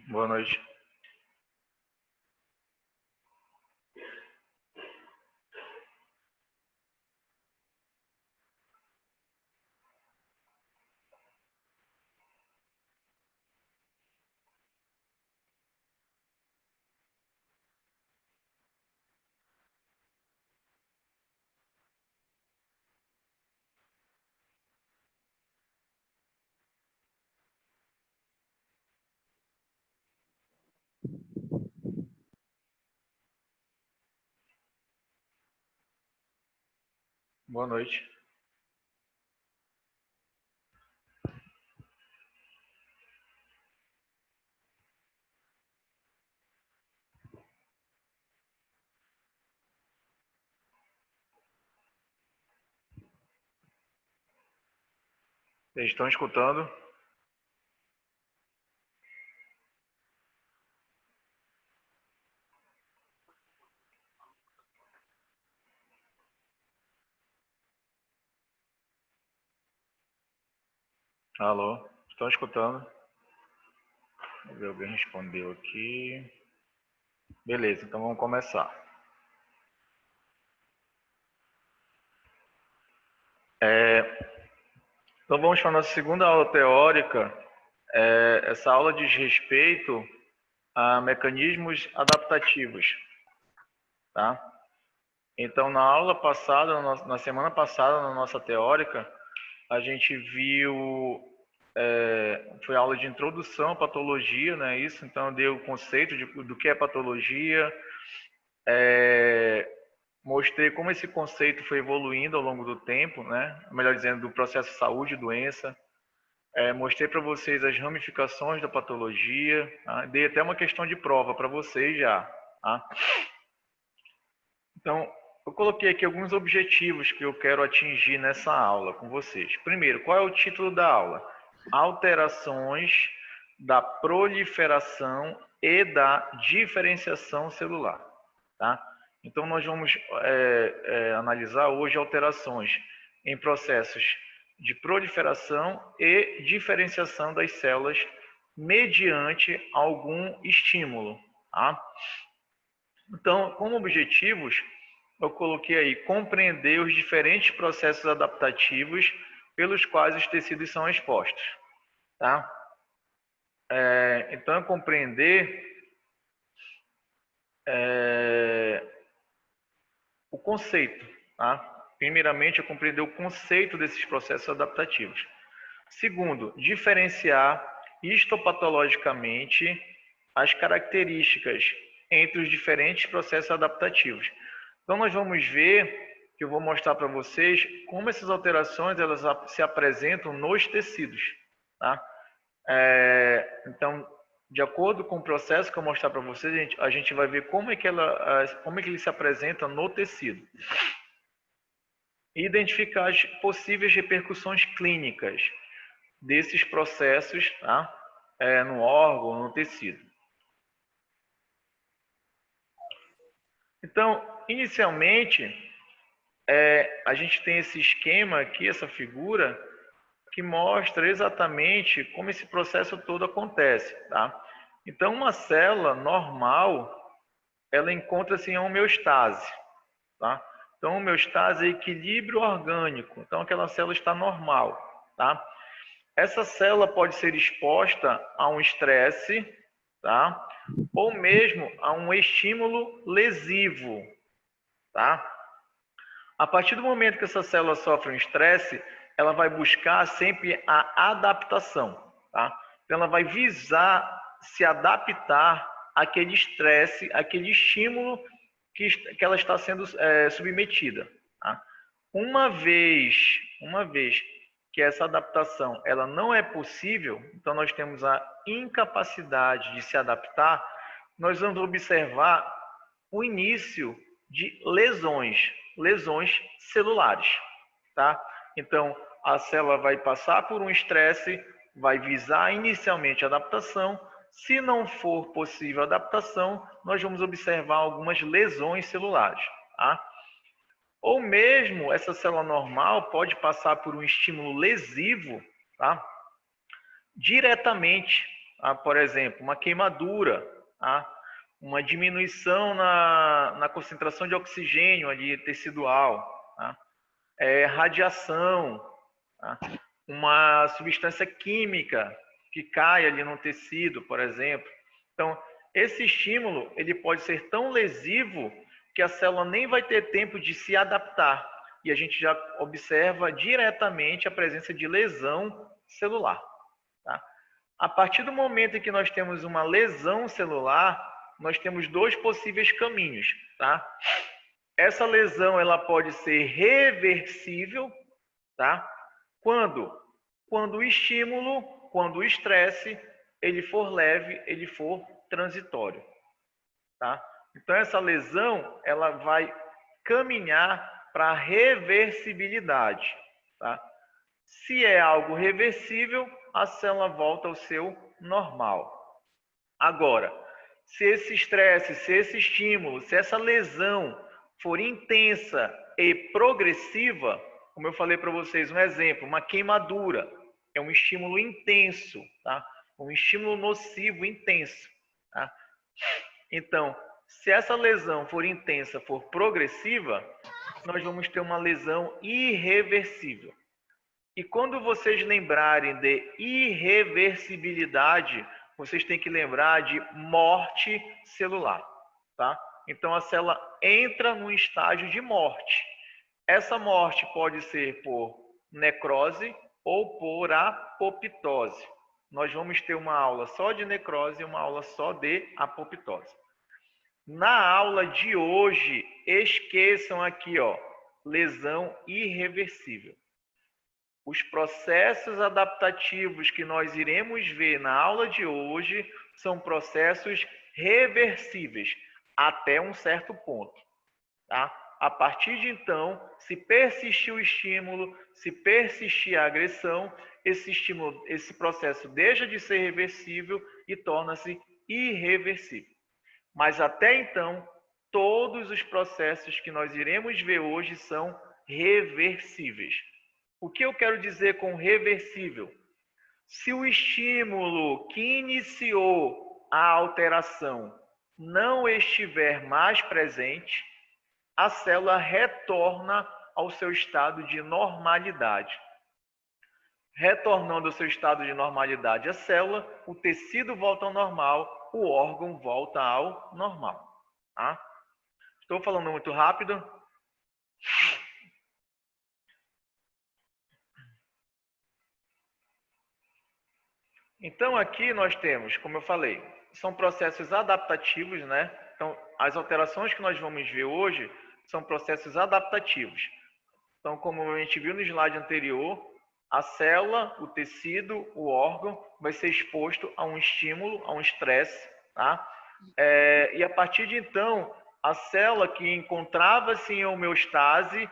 Boa noite. Boa noite. Vocês estão escutando? Alô? Estão escutando? Vamos ver, alguém respondeu aqui. Beleza, então vamos começar. Então vamos para a nossa segunda aula teórica. Essa aula diz respeito a mecanismos adaptativos, tá? Então na aula passada, na semana passada, na nossa teórica, a gente viu, foi aula de introdução à patologia, né? Isso, então eu dei o conceito do que é patologia, mostrei como esse conceito foi evoluindo ao longo do tempo, né? Melhor dizendo, do processo de saúde e doença. Mostrei para vocês as ramificações da patologia, tá? Dei até uma questão de prova para vocês já, tá? Então, eu coloquei aqui alguns objetivos que eu quero atingir nessa aula com vocês. Primeiro, qual é o título da aula? Alterações da proliferação e da diferenciação celular, tá? Então, nós vamos analisar hoje alterações em processos de proliferação e diferenciação das células mediante algum estímulo, tá? Então, como objetivos, eu coloquei aí compreender os diferentes processos adaptativos pelos quais os tecidos são expostos, tá? Então, é compreender o conceito, tá? Primeiramente, é compreender o conceito desses processos adaptativos. Segundo, diferenciar histopatologicamente as características entre os diferentes processos adaptativos. Então, nós vamos ver, que eu vou mostrar para vocês, como essas alterações elas se apresentam nos tecidos, tá? Então, de acordo com o processo que eu vou mostrar para vocês, a gente vai ver como é que ele se apresenta no tecido. E identificar as possíveis repercussões clínicas desses processos, tá? No órgão, no tecido. Então, inicialmente, a gente tem esse esquema aqui, essa figura, que mostra exatamente como esse processo todo acontece, tá? Então, uma célula normal, ela encontra-se em homeostase, tá? Então, homeostase é equilíbrio orgânico. Então, aquela célula está normal, tá? Essa célula pode ser exposta a um estresse, tá? Ou mesmo a um estímulo lesivo, tá? A partir do momento que essa célula sofre um estresse, ela vai buscar sempre a adaptação, tá? Então, ela vai visar se adaptar àquele estresse, àquele estímulo que ela está sendo submetida, tá? Uma vez que essa adaptação ela não é possível, então nós temos a incapacidade de se adaptar, nós vamos observar o início de lesões celulares, tá? Então, a célula vai passar por um estresse, vai visar inicialmente a adaptação. Se não for possível a adaptação, nós vamos observar algumas lesões celulares, tá? Ou mesmo essa célula normal pode passar por um estímulo lesivo, tá? Diretamente. por exemplo, uma queimadura, tá? Uma diminuição na concentração de oxigênio ali tecidual, tá? Radiação, tá? Uma substância química que cai ali no tecido, por exemplo. Então, esse estímulo ele pode ser tão lesivo que a célula nem vai ter tempo de se adaptar. E a gente já observa diretamente a presença de lesão celular. Tá? A partir do momento em que nós temos uma lesão celular, nós temos dois possíveis caminhos. Tá? Essa lesão ela pode ser reversível, tá? Quando o estímulo, quando o estresse, ele for leve, ele for transitório, tá? Então essa lesão, ela vai caminhar para a reversibilidade, tá? Se é algo reversível, a célula volta ao seu normal. Agora, se esse estresse, se esse estímulo, se essa lesão for intensa e progressiva, como eu falei para vocês, um exemplo, uma queimadura, é um estímulo intenso, tá? Um estímulo nocivo intenso, tá? Então, se essa lesão for intensa, for progressiva, nós vamos ter uma lesão irreversível. E quando vocês lembrarem de irreversibilidade, vocês têm que lembrar de morte celular, tá? Então a célula entra num estágio de morte. Essa morte pode ser por necrose ou por apoptose. Nós vamos ter uma aula só de necrose e uma aula só de apoptose. Na aula de hoje, esqueçam aqui, ó, lesão irreversível. Os processos adaptativos que nós iremos ver na aula de hoje são processos reversíveis até um certo ponto, tá? A partir de então, se persistir o estímulo, se persistir a agressão, esse processo deixa de ser reversível e torna-se irreversível. Mas até então, todos os processos que nós iremos ver hoje são reversíveis. O que eu quero dizer com reversível? Se o estímulo que iniciou a alteração não estiver mais presente, a célula retorna ao seu estado de normalidade. Retornando ao seu estado de normalidade a célula, o tecido volta ao normal, o órgão volta ao normal. Tá? Estou falando muito rápido? Então aqui nós temos, como eu falei, são processos adaptativos, né? Então as alterações que nós vamos ver hoje são processos adaptativos. Então, como a gente viu no slide anterior, a célula, o tecido, o órgão vai ser exposto a um estímulo, a um estresse, tá? E a partir de então, a célula que encontrava-se em homeostase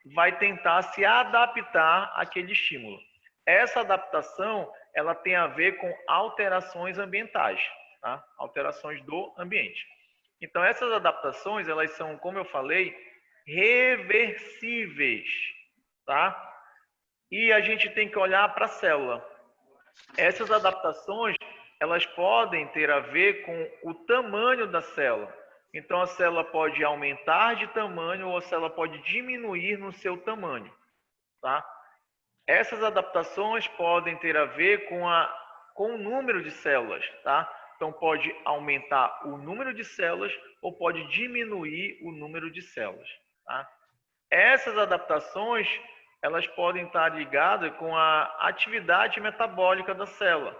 vai tentar se adaptar àquele estímulo. Essa adaptação ela tem a ver com alterações ambientais, tá? Alterações do ambiente. Então, essas adaptações, elas são, como eu falei, reversíveis, tá? E a gente tem que olhar para a célula. Essas adaptações, elas podem ter a ver com o tamanho da célula. Então, a célula pode aumentar de tamanho ou a célula pode diminuir no seu tamanho, tá? Essas adaptações podem ter a ver com o número de células, tá? Então, pode aumentar o número de células ou pode diminuir o número de células, tá? Essas adaptações, elas podem estar ligadas com a atividade metabólica da célula,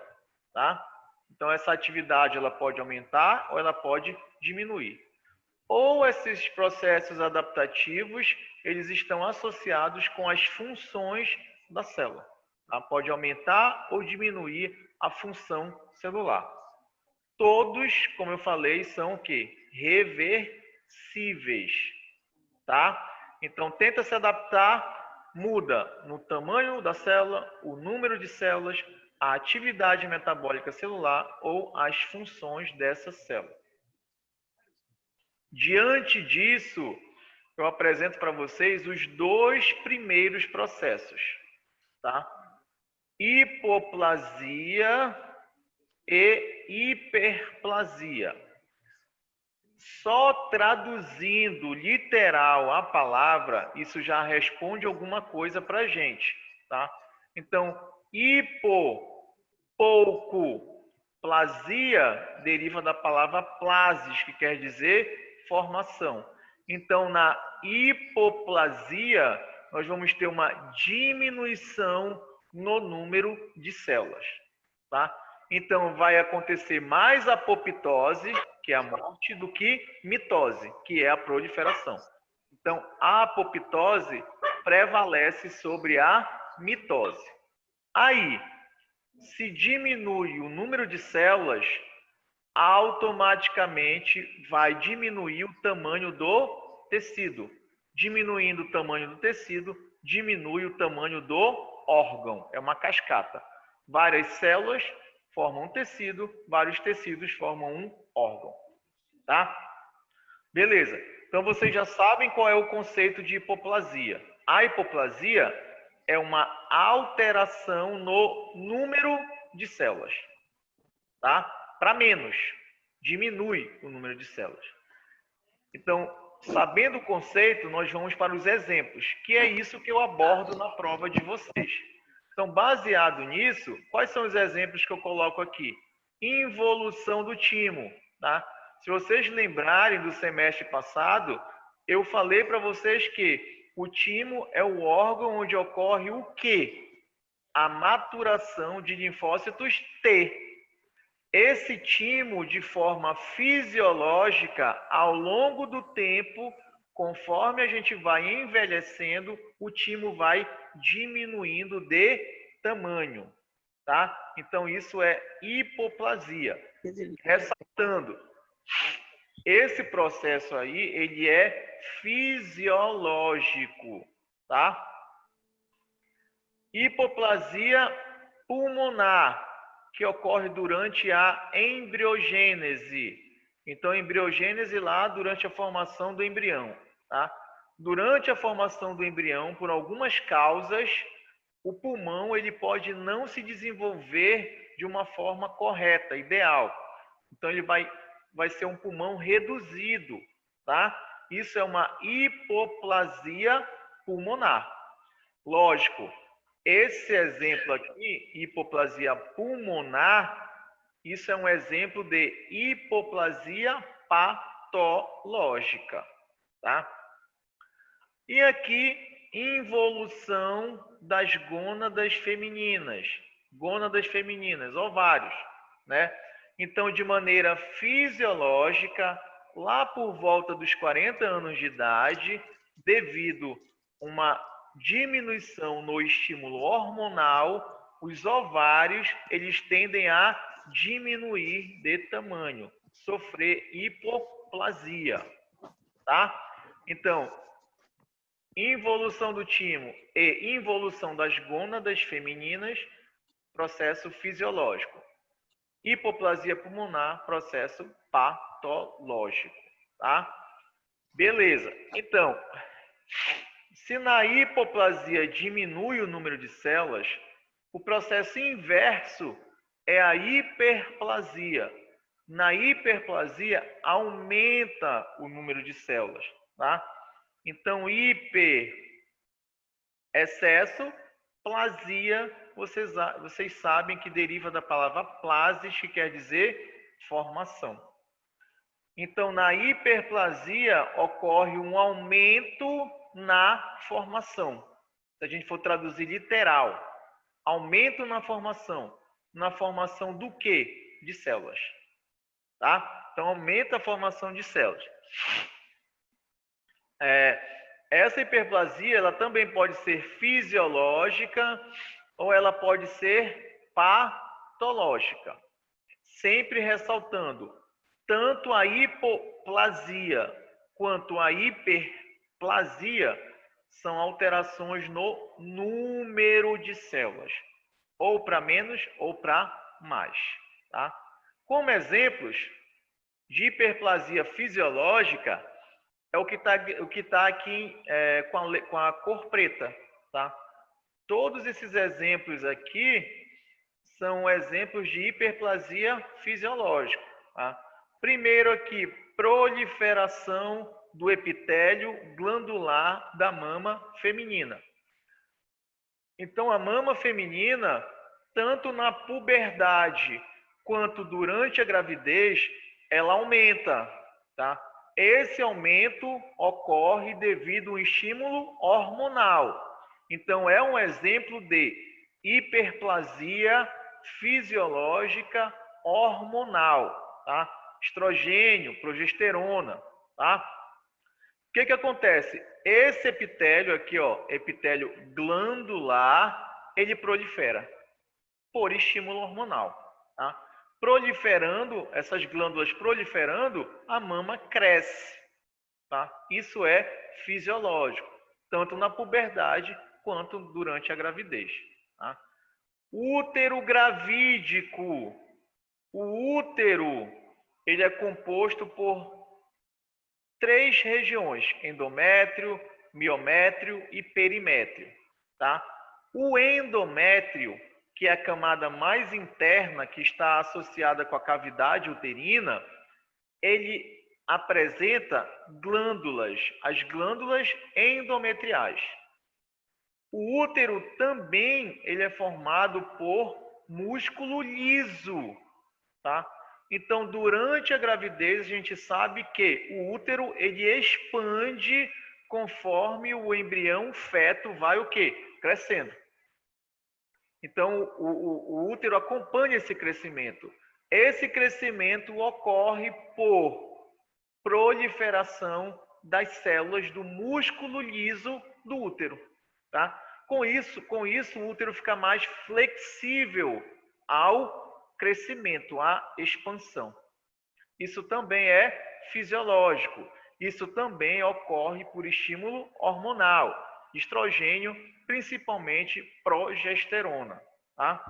tá? Então, essa atividade ela pode aumentar ou ela pode diminuir. Ou esses processos adaptativos, eles estão associados com as funções da célula. Tá? Pode aumentar ou diminuir a função celular. Todos, como eu falei, são o quê? Reversíveis, tá? Então, tenta se adaptar, muda no tamanho da célula, o número de células, a atividade metabólica celular ou as funções dessa célula. Diante disso, eu apresento para vocês os dois primeiros processos, tá? Hipoplasia e hiperplasia. Só traduzindo literal a palavra, isso já responde alguma coisa para a gente, tá? Então, pouco, plasia deriva da palavra plasis, que quer dizer formação. Então, na hipoplasia, nós vamos ter uma diminuição no número de células, tá? Então, vai acontecer mais apoptose, que é a morte, do que mitose, que é a proliferação. Então, a apoptose prevalece sobre a mitose. Aí, se diminui o número de células, automaticamente vai diminuir o tamanho do tecido. Diminuindo o tamanho do tecido, diminui o tamanho do órgão. É uma cascata. Várias células formam um tecido, vários tecidos formam um órgão. Tá? Beleza. Então vocês já sabem qual é o conceito de hipoplasia. A hipoplasia é uma alteração no número de células, tá? Para menos, diminui o número de células. Então, sabendo o conceito, nós vamos para os exemplos, que é isso que eu abordo na prova de vocês. Então, baseado nisso, quais são os exemplos que eu coloco aqui? Involução do timo, tá? Se vocês lembrarem do semestre passado, eu falei para vocês que o timo é o órgão onde ocorre o quê? A maturação de linfócitos T. Esse timo, de forma fisiológica, ao longo do tempo, conforme a gente vai envelhecendo, o timo vai diminuindo de tamanho, tá? Então, isso é hipoplasia. Ressaltando, esse processo aí, ele é fisiológico, tá? Hipoplasia pulmonar, que ocorre durante a embriogênese. Então, embriogênese lá durante a formação do embrião, tá? Durante a formação do embrião, por algumas causas, o pulmão ele pode não se desenvolver de uma forma correta, ideal. Então, ele vai ser um pulmão reduzido, tá? Isso é uma hipoplasia pulmonar. Lógico, esse exemplo aqui, hipoplasia pulmonar, isso é um exemplo de hipoplasia patológica, tá? E aqui, involução das gônadas femininas, ovários, né? Então, de maneira fisiológica, lá por volta dos 40 anos de idade, devido a uma diminuição no estímulo hormonal, os ovários eles tendem a diminuir de tamanho, sofrer hipoplasia, tá? Então, involução do timo e involução das gônadas femininas, processo fisiológico. Hipoplasia pulmonar, processo patológico, tá? Beleza. Então, se na hipoplasia diminui o número de células, o processo inverso é a hiperplasia. Na hiperplasia, aumenta o número de células, tá? Então, excesso, plasia, vocês sabem que deriva da palavra plasis, que quer dizer formação. Então, na hiperplasia, ocorre um aumento na formação. Se a gente for traduzir literal, aumento na formação. Na formação do quê? De células. Tá? Então, aumenta a formação de células. Essa hiperplasia ela também pode ser fisiológica ou ela pode ser patológica. Sempre ressaltando, tanto a hipoplasia quanto a hiperplasia são alterações no número de células, ou para menos ou para mais. Tá? Como exemplos de hiperplasia fisiológica, é o que tá aqui com a cor preta, tá? Todos esses exemplos aqui são exemplos de hiperplasia fisiológica. Tá? Primeiro aqui, proliferação do epitélio glandular da mama feminina. Então, a mama feminina, tanto na puberdade quanto durante a gravidez, ela aumenta, tá? Esse aumento ocorre devido a um estímulo hormonal. Então, é um exemplo de hiperplasia fisiológica hormonal, tá? Estrogênio, progesterona, tá? O que acontece? Esse epitélio aqui, ó, epitélio glandular, ele prolifera por estímulo hormonal, tá? Proliferando, essas glândulas proliferando, a mama cresce, tá? Isso é fisiológico, tanto na puberdade quanto durante a gravidez, tá? Útero gravídico. O útero, ele é composto por 3 regiões: endométrio, miométrio e perimétrio, tá? O endométrio, que é a camada mais interna que está associada com a cavidade uterina, ele apresenta glândulas, as glândulas endometriais. O útero também ele é formado por músculo liso, tá? Então, durante a gravidez, a gente sabe que o útero ele expande conforme o embrião, o feto vai o quê? Crescendo. Então, o útero acompanha esse crescimento. Esse crescimento ocorre por proliferação das células do músculo liso do útero, tá? Com isso, o útero fica mais flexível ao crescimento, à expansão. Isso também é fisiológico. Isso também ocorre por estímulo hormonal, estrogênio, principalmente progesterona, tá?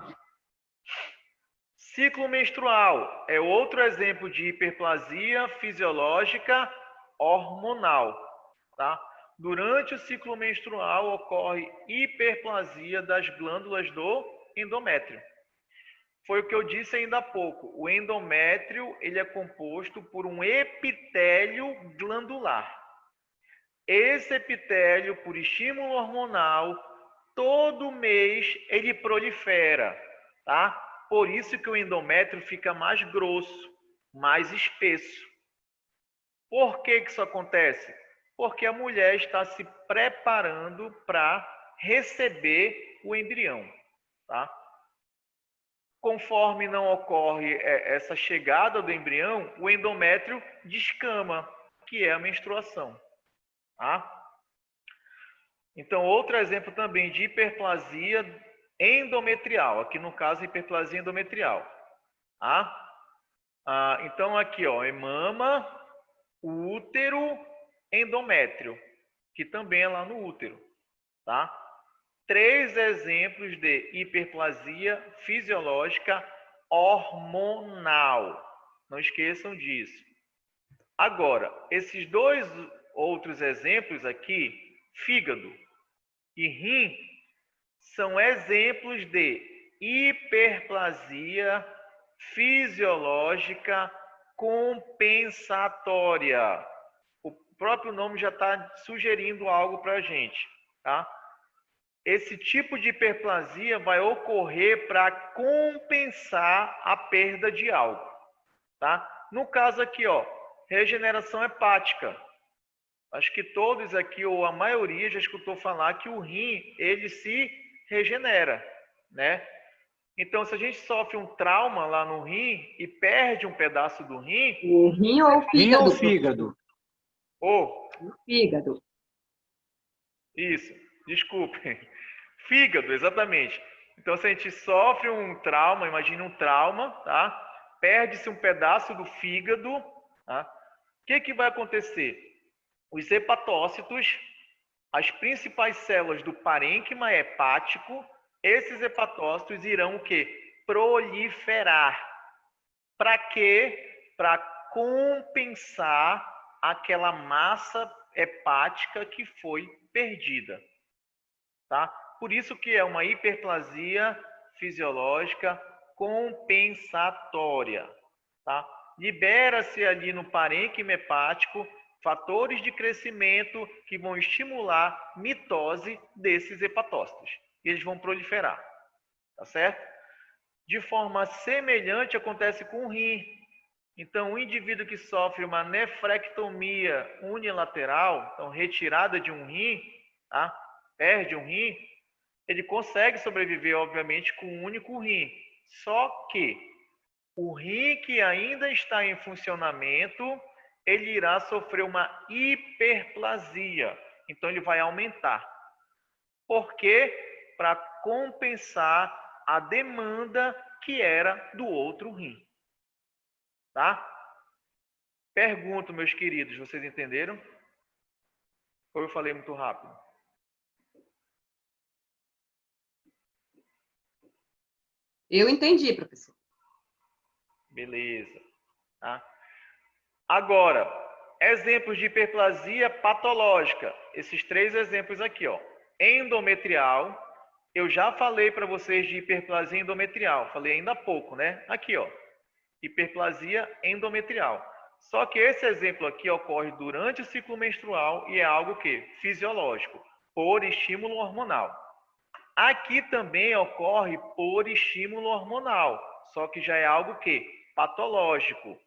Ciclo menstrual é outro exemplo de hiperplasia fisiológica hormonal, tá? Durante o ciclo menstrual ocorre hiperplasia das glândulas do endométrio. Foi o que eu disse ainda há pouco. O endométrio ele é composto por um epitélio glandular. Esse epitélio, por estímulo hormonal, todo mês ele prolifera, tá? Por isso que o endométrio fica mais grosso, mais espesso. Por que isso acontece? Porque a mulher está se preparando para receber o embrião, tá? Conforme não ocorre essa chegada do embrião, o endométrio descama, que é a menstruação, tá? Então, outro exemplo também de hiperplasia endometrial, aqui no caso, hiperplasia endometrial, tá? Então, aqui, ó, é mama, útero, endométrio, que também é lá no útero, tá? 3 exemplos de hiperplasia fisiológica hormonal. Não esqueçam disso. Agora, esses 2 outros exemplos aqui, fígado e rim, são exemplos de hiperplasia fisiológica compensatória. O próprio nome já está sugerindo algo para a gente, tá? Esse tipo de hiperplasia vai ocorrer para compensar a perda de algo, tá? No caso aqui, ó, regeneração hepática. Acho que todos aqui, ou a maioria, já escutou falar que o rim, ele se regenera, né? Então, se a gente sofre um trauma lá no rim e perde um pedaço do rim... O rim ou o fígado? Rim ou fígado? O fígado. Isso, desculpe. Fígado, exatamente. Então, se a gente sofre um trauma, imagine um trauma, tá? Perde-se um pedaço do fígado, tá? O que vai acontecer? Os hepatócitos, as principais células do parênquima hepático, esses hepatócitos irão o quê? Proliferar. Para quê? Para compensar aquela massa hepática que foi perdida, tá? Por isso que é uma hiperplasia fisiológica compensatória, tá? Libera-se ali no parênquima hepático fatores de crescimento que vão estimular mitose desses hepatócitos. E eles vão proliferar, tá certo? De forma semelhante acontece com o rim. Então, o indivíduo que sofre uma nefrectomia unilateral, então retirada de um rim, tá? Perde um rim, ele consegue sobreviver, obviamente, com um único rim. Só que o rim que ainda está em funcionamento, ele irá sofrer uma hiperplasia. Então, ele vai aumentar. Por quê? Para compensar a demanda que era do outro rim. Tá? Pergunto, meus queridos, vocês entenderam? Ou eu falei muito rápido? Eu entendi, professor. Beleza. Tá? Agora, exemplos de hiperplasia patológica. Esses 3 exemplos aqui, ó. Endometrial. Eu já falei para vocês de hiperplasia endometrial. Falei ainda há pouco, né? Aqui, ó. Hiperplasia endometrial. Só que esse exemplo aqui ocorre durante o ciclo menstrual e é algo que fisiológico, por estímulo hormonal. Aqui também ocorre por estímulo hormonal, só que já é algo que patológico,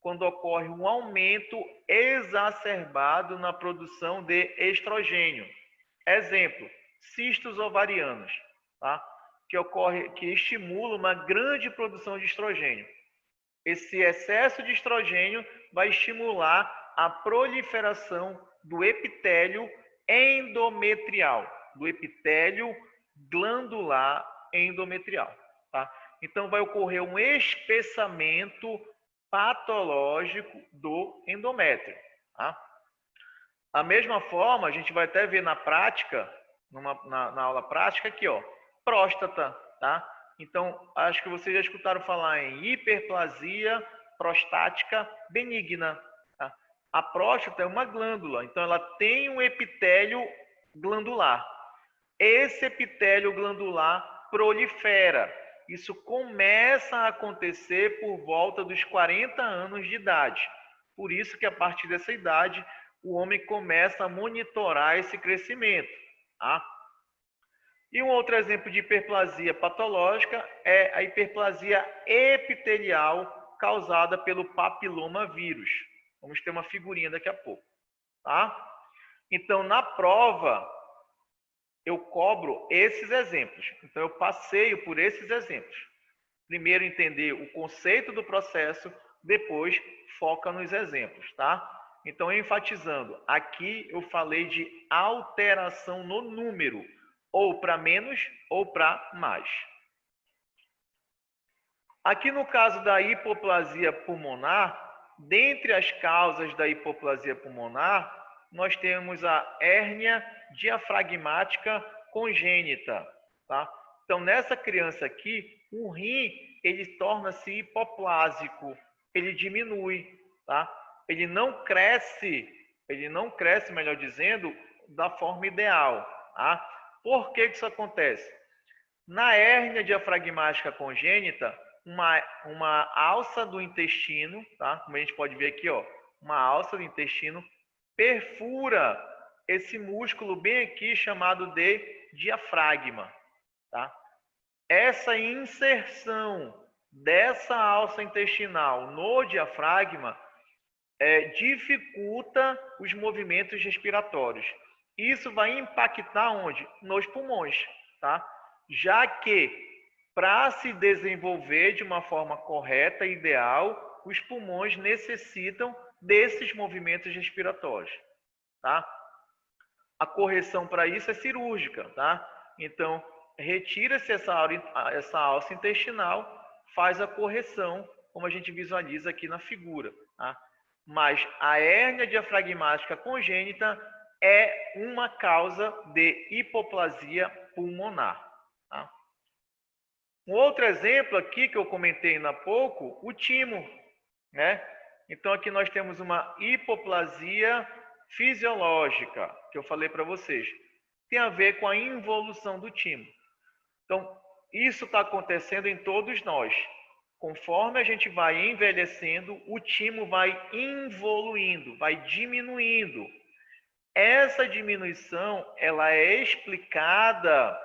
quando ocorre um aumento exacerbado na produção de estrogênio. Exemplo, cistos ovarianos, tá? Que estimula uma grande produção de estrogênio. Esse excesso de estrogênio vai estimular a proliferação do epitélio endometrial, do epitélio glandular endometrial. Tá? Então, vai ocorrer um espessamento patológico do endométrio. Tá? Da mesma forma, a gente vai até ver na prática, na aula prática aqui, ó, próstata, tá? Então, acho que vocês já escutaram falar em hiperplasia prostática benigna. Tá? A próstata é uma glândula, então ela tem um epitélio glandular. Esse epitélio glandular prolifera. Isso começa a acontecer por volta dos 40 anos de idade. Por isso que a partir dessa idade, o homem começa a monitorar esse crescimento. Tá? E um outro exemplo de hiperplasia patológica é a hiperplasia epitelial causada pelo papilomavírus. Vamos ter uma figurinha daqui a pouco. Tá? Então, na prova, eu cobro esses exemplos. Então, eu passeio por esses exemplos. Primeiro, entender o conceito do processo, depois, foca nos exemplos. Tá? Então, enfatizando, aqui eu falei de alteração no número, ou para menos ou para mais. Aqui no caso da hipoplasia pulmonar, dentre as causas da hipoplasia pulmonar, nós temos a hérnia diafragmática congênita. Tá? Então, nessa criança aqui, o rim ele torna-se hipoplásico, ele diminui, tá? Ele não cresce, melhor dizendo, da forma ideal. Tá? Por que isso acontece? Na hérnia diafragmática congênita, uma alça do intestino, tá? Como a gente pode ver aqui, ó, uma alça do intestino perfura esse músculo bem aqui chamado de diafragma. Tá? Essa inserção dessa alça intestinal no diafragma dificulta os movimentos respiratórios. Isso vai impactar onde? Nos pulmões, tá? Já que para se desenvolver de uma forma correta e ideal, os pulmões necessitam desses movimentos respiratórios, tá? A correção para isso é cirúrgica, tá? Então, retira-se essa alça intestinal, faz a correção, como a gente visualiza aqui na figura, tá? Mas a hérnia diafragmática congênita é uma causa de hipoplasia pulmonar. Tá? Um outro exemplo aqui que eu comentei ainda há pouco, o timo, né? Então aqui nós temos uma hipoplasia fisiológica, que eu falei para vocês. Tem a ver com a involução do timo. Então, isso está acontecendo em todos nós. Conforme a gente vai envelhecendo, o timo vai involuindo, vai diminuindo. Essa diminuição, ela é explicada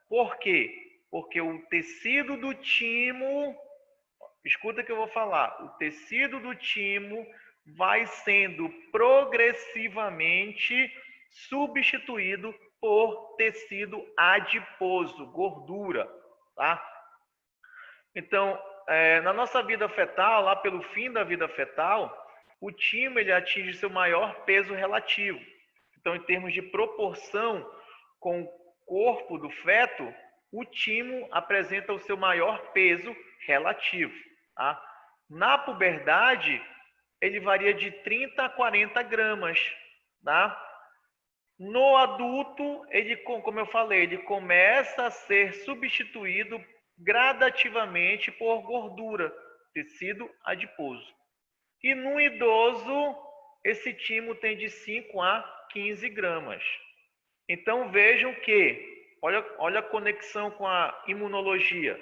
por quê? Porque o tecido do timo, escuta o que eu vou falar, o tecido do timo vai sendo progressivamente substituído por tecido adiposo, gordura, tá? Então, na nossa vida fetal, lá pelo fim da vida fetal, o timo ele atinge seu maior peso relativo. Então, em termos de proporção com o corpo do feto, o timo apresenta o seu maior peso relativo. Tá? Na puberdade, ele varia de 30 a 40 gramas. Tá? No adulto, ele, como eu falei, ele começa a ser substituído gradativamente por gordura, tecido adiposo. E no idoso, esse timo tem de 5 a 15 gramas. Então vejam que, olha a conexão com a imunologia.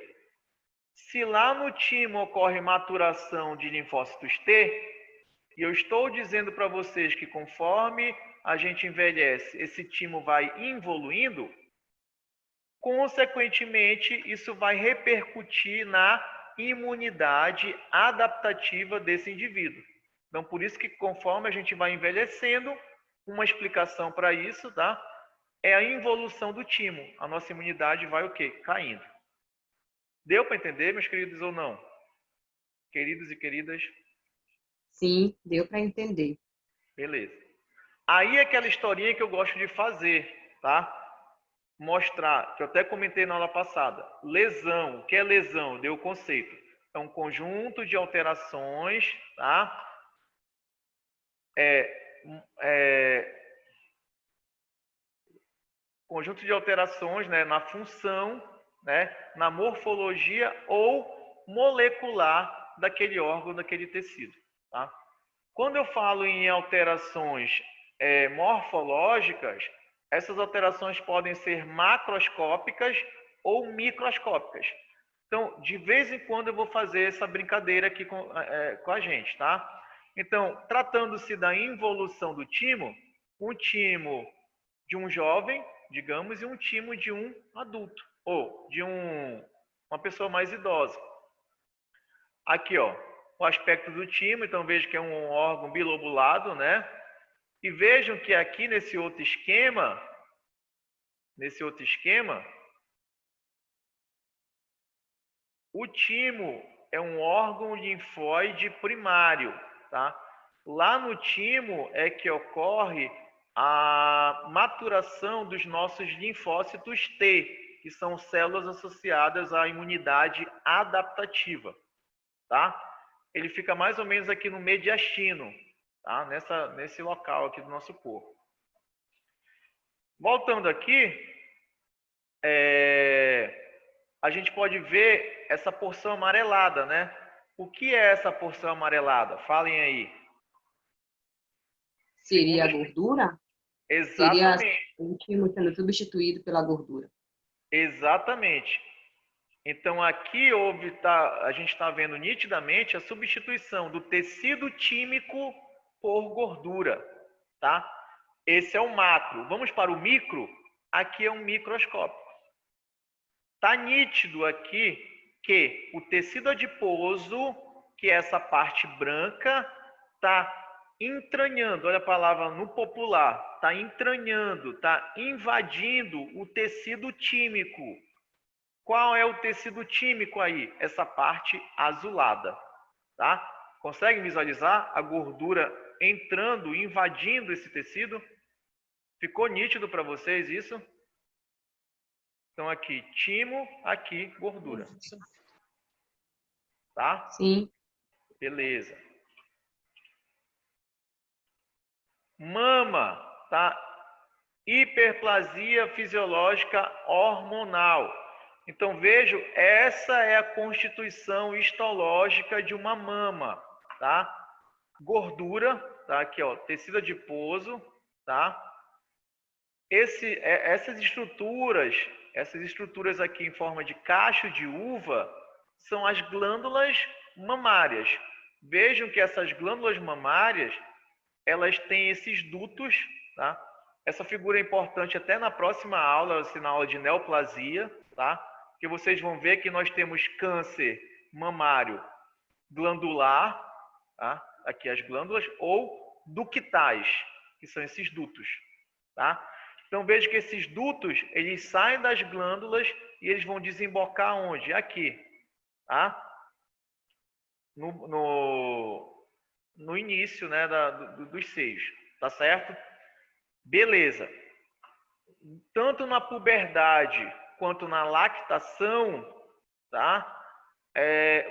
Se lá no timo ocorre maturação de linfócitos T, e eu estou dizendo para vocês que conforme a gente envelhece, esse timo vai evoluindo, consequentemente, isso vai repercutir na imunidade adaptativa desse indivíduo. Então, por isso que conforme a gente vai envelhecendo, uma explicação para isso, tá? É a involução do timo. A nossa imunidade vai o quê? Caindo. Deu para entender, meus queridos, ou não? Queridos e queridas? Sim, deu para entender. Beleza. Aí é aquela historinha que eu gosto de fazer, tá? Mostrar, que eu até comentei na aula passada. Lesão, o que é lesão? Deu o conceito. É um conjunto de alterações, tá? Conjunto de alterações, né, na função, né, na morfologia ou molecular daquele órgão, daquele tecido. Tá? Quando eu falo em alterações morfológicas, essas alterações podem ser macroscópicas ou microscópicas. Então, de vez em quando eu vou fazer essa brincadeira aqui com a gente, tá? Então, tratando-se da involução do timo, um timo de um jovem, digamos, e um timo de um adulto, ou de uma pessoa mais idosa. Aqui, ó, o aspecto do timo, então veja que é um órgão bilobulado, né? E vejam que aqui nesse outro esquema, o timo é um órgão linfóide primário, tá? Lá no timo é que ocorre a maturação dos nossos linfócitos T, que são células associadas à imunidade adaptativa, tá? Ele fica mais ou menos aqui no mediastino, tá? Nesse local aqui do nosso corpo. Voltando aqui, a gente pode ver essa porção amarelada, né? O que é essa porção amarelada? Falem aí. Seria a gordura? Seria Exatamente. o timo sendo substituído pela gordura. Exatamente. Então aqui a gente está vendo nitidamente a substituição do tecido tímico por gordura, tá? Esse é o macro. Vamos para o micro. Aqui é um microscópio. Está nítido aqui que o tecido adiposo, que é essa parte branca, está entranhando, olha a palavra no popular, está entranhando, está invadindo o tecido tímico. Qual é o tecido tímico aí? Essa parte azulada, tá? Consegue visualizar a gordura entrando, invadindo esse tecido? Ficou nítido para vocês isso? Então aqui, timo, aqui, gordura. Tá? Sim. Beleza. Mama, tá? Hiperplasia fisiológica hormonal. Então vejo, essa é a constituição histológica de uma mama, tá? Gordura, tá? Aqui, ó, tecido adiposo, tá? essas estruturas aqui em forma de cacho de uva são as glândulas mamárias. Vejam que essas glândulas mamárias, elas têm esses dutos, tá? Essa figura é importante até na próxima aula, na aula de neoplasia, tá? Que vocês vão ver que nós temos câncer mamário glandular, tá? Aqui as glândulas, ou ductais, que são esses dutos, tá? Então veja que esses dutos, eles saem das glândulas e eles vão desembocar onde? Aqui, tá? No início, né, dos seios, tá certo? Beleza. Tanto na puberdade quanto na lactação, tá?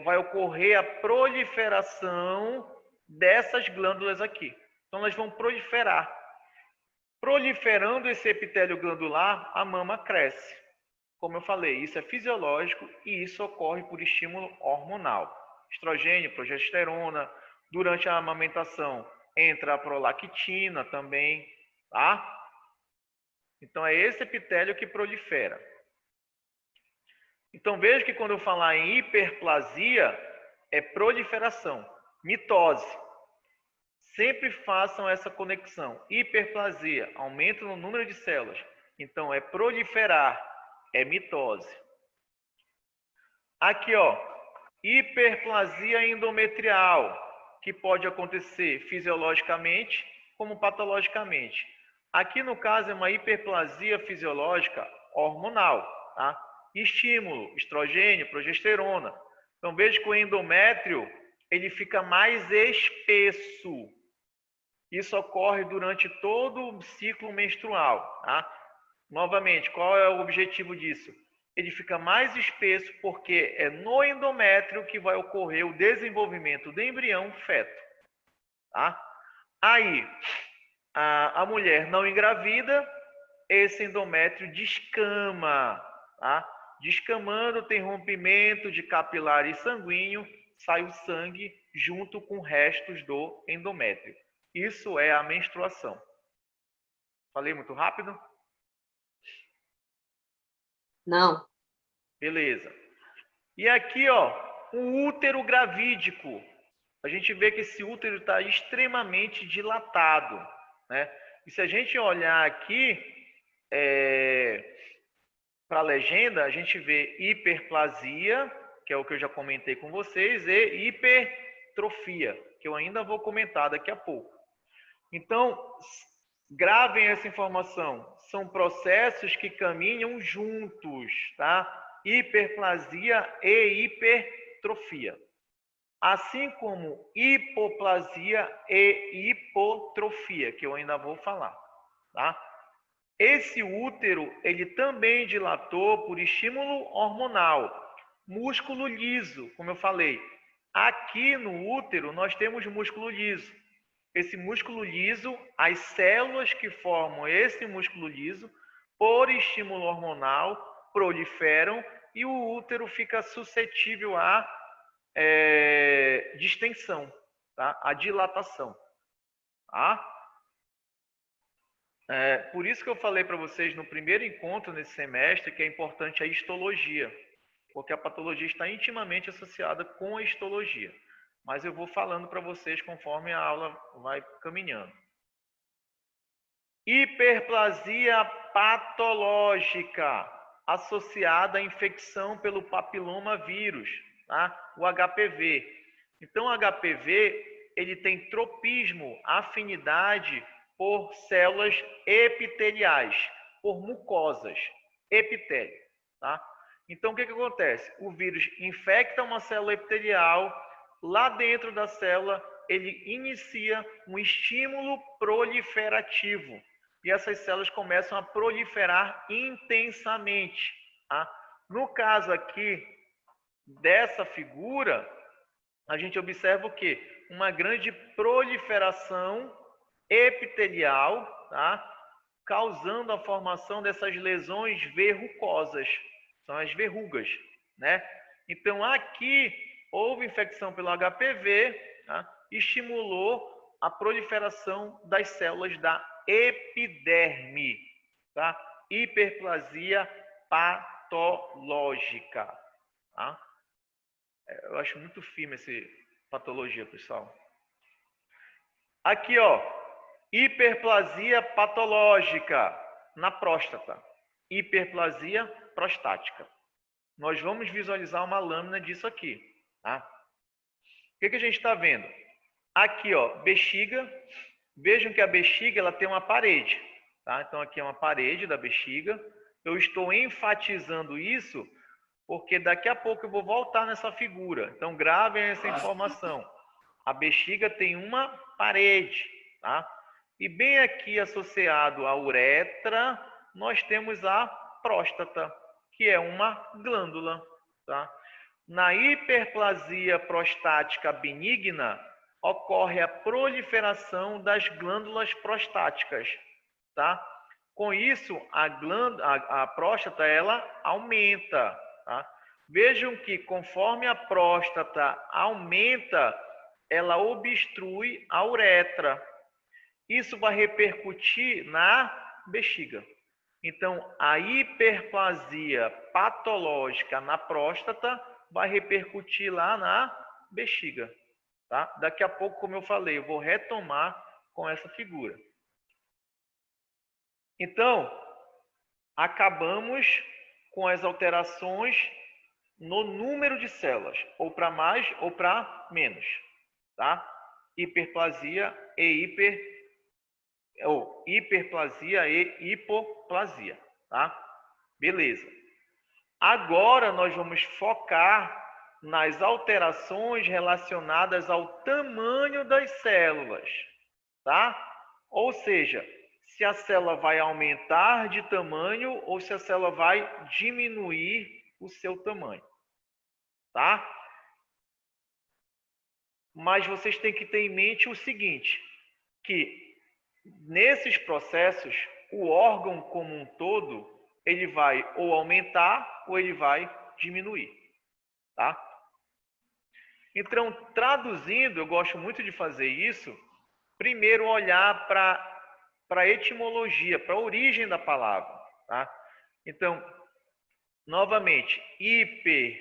Vai ocorrer a proliferação dessas glândulas aqui. Então, elas vão proliferar. Proliferando esse epitélio glandular, a mama cresce. Como eu falei, isso é fisiológico e isso ocorre por estímulo hormonal. Estrogênio, progesterona. Durante a amamentação, entra a prolactina também, tá? Então, é esse epitélio que prolifera. Então, veja que quando eu falar em hiperplasia, é proliferação, mitose. Sempre façam essa conexão. Hiperplasia, aumento no número de células. Então, é proliferar, é mitose. Aqui, ó, hiperplasia endometrial, que pode acontecer fisiologicamente como patologicamente. Aqui, no caso, é uma hiperplasia fisiológica hormonal, tá? Estímulo, estrogênio, progesterona. Então, veja que o endométrio, ele fica mais espesso. Isso ocorre durante todo o ciclo menstrual, tá? Novamente, qual é o objetivo disso? Ele fica mais espesso porque é no endométrio que vai ocorrer o desenvolvimento do embrião feto, tá? Aí, a mulher não engravida, esse endométrio descama, tá? Descamando, tem rompimento de capilares sanguíneo, sai o sangue junto com restos do endométrio. Isso é a menstruação. Falei muito rápido? Não. Beleza. E aqui, ó, o útero gravídico. A gente vê que esse útero está extremamente dilatado, né? E se a gente olhar aqui para a legenda, a gente vê hiperplasia, que é o que eu já comentei com vocês, e hipertrofia, que eu ainda vou comentar daqui a pouco. Então, gravem essa informação. São processos que caminham juntos, tá? Hiperplasia e hipertrofia. Assim como hipoplasia e hipotrofia, que eu ainda vou falar, tá? Esse útero, ele também dilatou por estímulo hormonal. Músculo liso, como eu falei. Aqui no útero, nós temos músculo liso. Esse músculo liso, as células que formam esse músculo liso, por estímulo hormonal, proliferam e o útero fica suscetível à distensão, tá? A dilatação. Tá? Por isso que eu falei para vocês no primeiro encontro nesse semestre que é importante a histologia, porque a patologia está intimamente associada com a histologia. Mas eu vou falando para vocês conforme a aula vai caminhando. Hiperplasia patológica associada à infecção pelo papiloma vírus, tá? O HPV. Então, o HPV ele tem tropismo, afinidade por células epiteliais, por mucosas, epitélio, tá? Então, o que acontece? O vírus infecta uma célula epitelial, lá dentro da célula, ele inicia um estímulo proliferativo. E essas células começam a proliferar intensamente. Tá? No caso aqui, dessa figura, a gente observa o quê? Uma grande proliferação epitelial, tá? Causando a formação dessas lesões verrucosas. São as verrugas, né? Então, aqui houve infecção pelo HPV, tá? Estimulou a proliferação das células da epiderme. tá? Hiperplasia patológica, tá? Eu acho muito firme essa patologia, pessoal. Aqui, ó, hiperplasia patológica na próstata, hiperplasia prostática. Nós vamos visualizar uma lâmina disso aqui, tá? O que a gente está vendo? Aqui, ó, bexiga. Vejam que a bexiga ela tem uma parede, tá? Então aqui é uma parede da bexiga. Eu estou enfatizando isso porque daqui a pouco eu vou voltar nessa figura. Então gravem essa informação. A bexiga tem uma parede, tá? E bem aqui associado à uretra, nós temos a próstata, que é uma glândula, tá? Na hiperplasia prostática benigna, ocorre a proliferação das glândulas prostáticas, tá? Com isso, a próstata ela aumenta, tá? Vejam que conforme a próstata aumenta, ela obstrui a uretra. Isso vai repercutir na bexiga. Então, a hiperplasia patológica na próstata vai repercutir lá na bexiga. Tá? Daqui a pouco, como eu falei, eu vou retomar com essa figura. Então, acabamos com as alterações no número de células, ou para mais ou para menos. Tá? Hiperplasia e hiperplasia e hipoplasia. Tá? Beleza. Agora nós vamos focar nas alterações relacionadas ao tamanho das células, tá? Ou seja, se a célula vai aumentar de tamanho ou se a célula vai diminuir o seu tamanho, tá? Mas vocês têm que ter em mente o seguinte, que nesses processos, o órgão como um todo, ele vai ou aumentar ou ele vai diminuir, tá? Então, traduzindo, eu gosto muito de fazer isso, primeiro olhar para a etimologia, para a origem da palavra, tá? Então, novamente, hiper,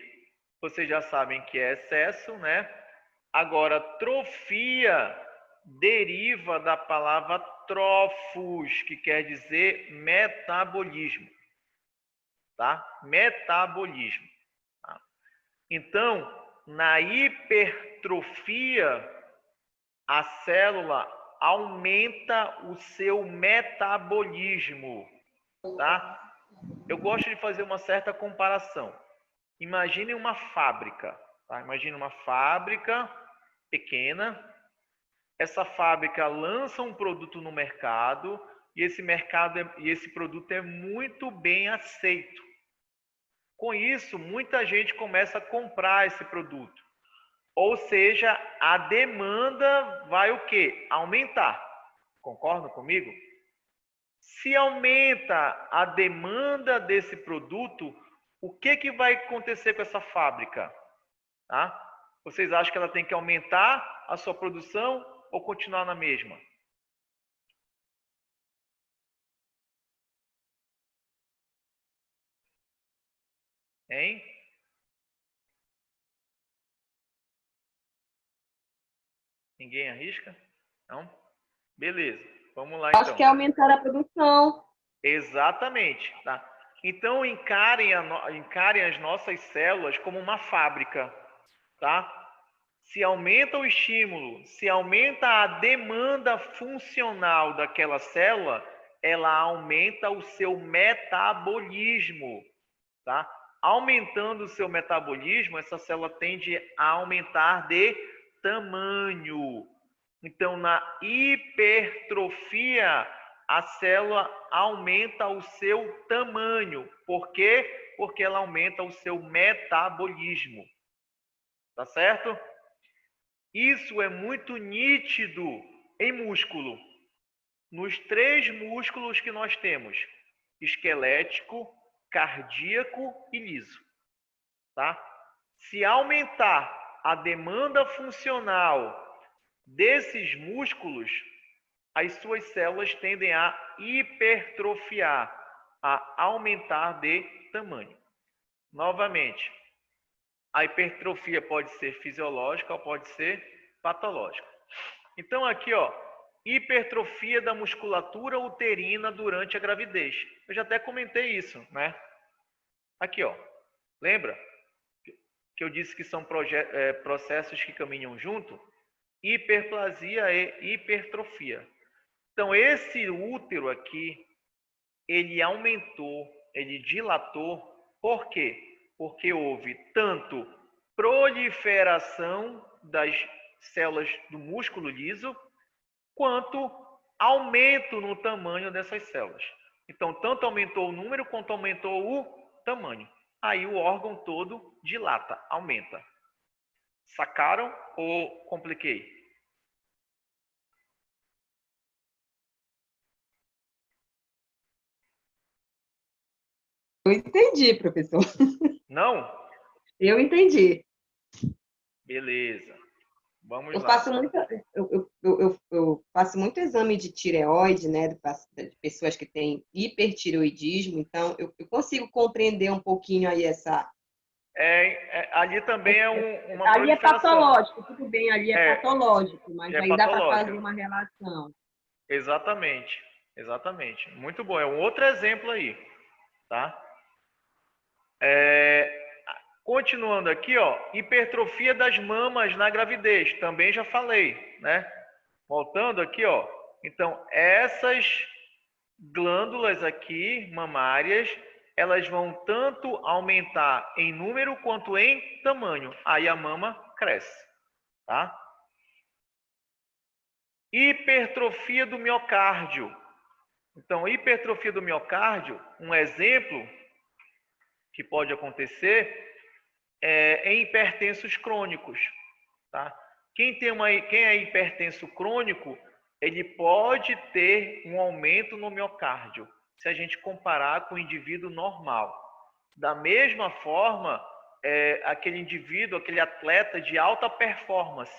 vocês já sabem que é excesso, né? Agora, trofia deriva da palavra trofos, que quer dizer metabolismo, tá? Metabolismo. Tá? Então, na hipertrofia, a célula aumenta o seu metabolismo, tá? Eu gosto de fazer uma certa comparação. Imagine uma fábrica, tá? Imagine uma fábrica pequena. Essa fábrica lança um produto no mercado e esse produto é muito bem aceito. Com isso, muita gente começa a comprar esse produto. Ou seja, a demanda vai o quê? Aumentar. Concordam comigo? Se aumenta a demanda desse produto, o que vai acontecer com essa fábrica? Tá? Vocês acham que ela tem que aumentar a sua produção ou continuar na mesma? Hein? Ninguém arrisca? Não? Beleza, vamos lá então. Acho que é aumentar a produção. Exatamente, tá? Então encarem as nossas células como uma fábrica, tá? Se aumenta o estímulo, se aumenta a demanda funcional daquela célula, ela aumenta o seu metabolismo, tá? Aumentando o seu metabolismo, essa célula tende a aumentar de tamanho. Então, na hipertrofia, a célula aumenta o seu tamanho. Por quê? Porque ela aumenta o seu metabolismo. Tá certo? Isso é muito nítido em músculo. Nos 3 músculos que nós temos: esquelético, cardíaco e liso. Tá? Se aumentar a demanda funcional desses músculos, as suas células tendem a hipertrofiar. a aumentar de tamanho. Novamente, a hipertrofia pode ser fisiológica ou pode ser patológica. Então aqui, ó, hipertrofia da musculatura uterina durante a gravidez. Eu já até comentei isso, né? Aqui, ó. Lembra que eu disse que são processos que caminham junto? Hiperplasia e hipertrofia. Então esse útero aqui, ele aumentou, ele dilatou. Por quê? Porque houve tanto proliferação das células do músculo liso, quanto aumento no tamanho dessas células. Então, tanto aumentou o número quanto aumentou o tamanho. Aí o órgão todo dilata, aumenta. Sacaram ou compliquei? Eu entendi, professor. Não? Eu entendi. Beleza. Vamos Eu lá. faço muito, eu faço muito exame de tireoide, né, de pessoas que têm hipertireoidismo, então eu consigo compreender um pouquinho aí essa. Ali também é uma Ali é proliferação. patológico, tudo bem, ali é patológico, mas É aí dá para fazer patológica. uma relação. Exatamente. Exatamente. Muito bom. É um outro exemplo aí, tá? Continuando aqui, ó, hipertrofia das mamas na gravidez, também já falei, né? Voltando aqui, ó. Então, essas glândulas aqui, mamárias, elas vão tanto aumentar em número quanto em tamanho. Aí a mama cresce, tá? Hipertrofia do miocárdio. Então, hipertrofia do miocárdio, um exemplo que pode acontecer em hipertensos crônicos, tá? Quem é hipertenso crônico, ele pode ter um aumento no miocárdio, se a gente comparar com o indivíduo normal. Da mesma forma, aquele indivíduo, aquele atleta de alta performance,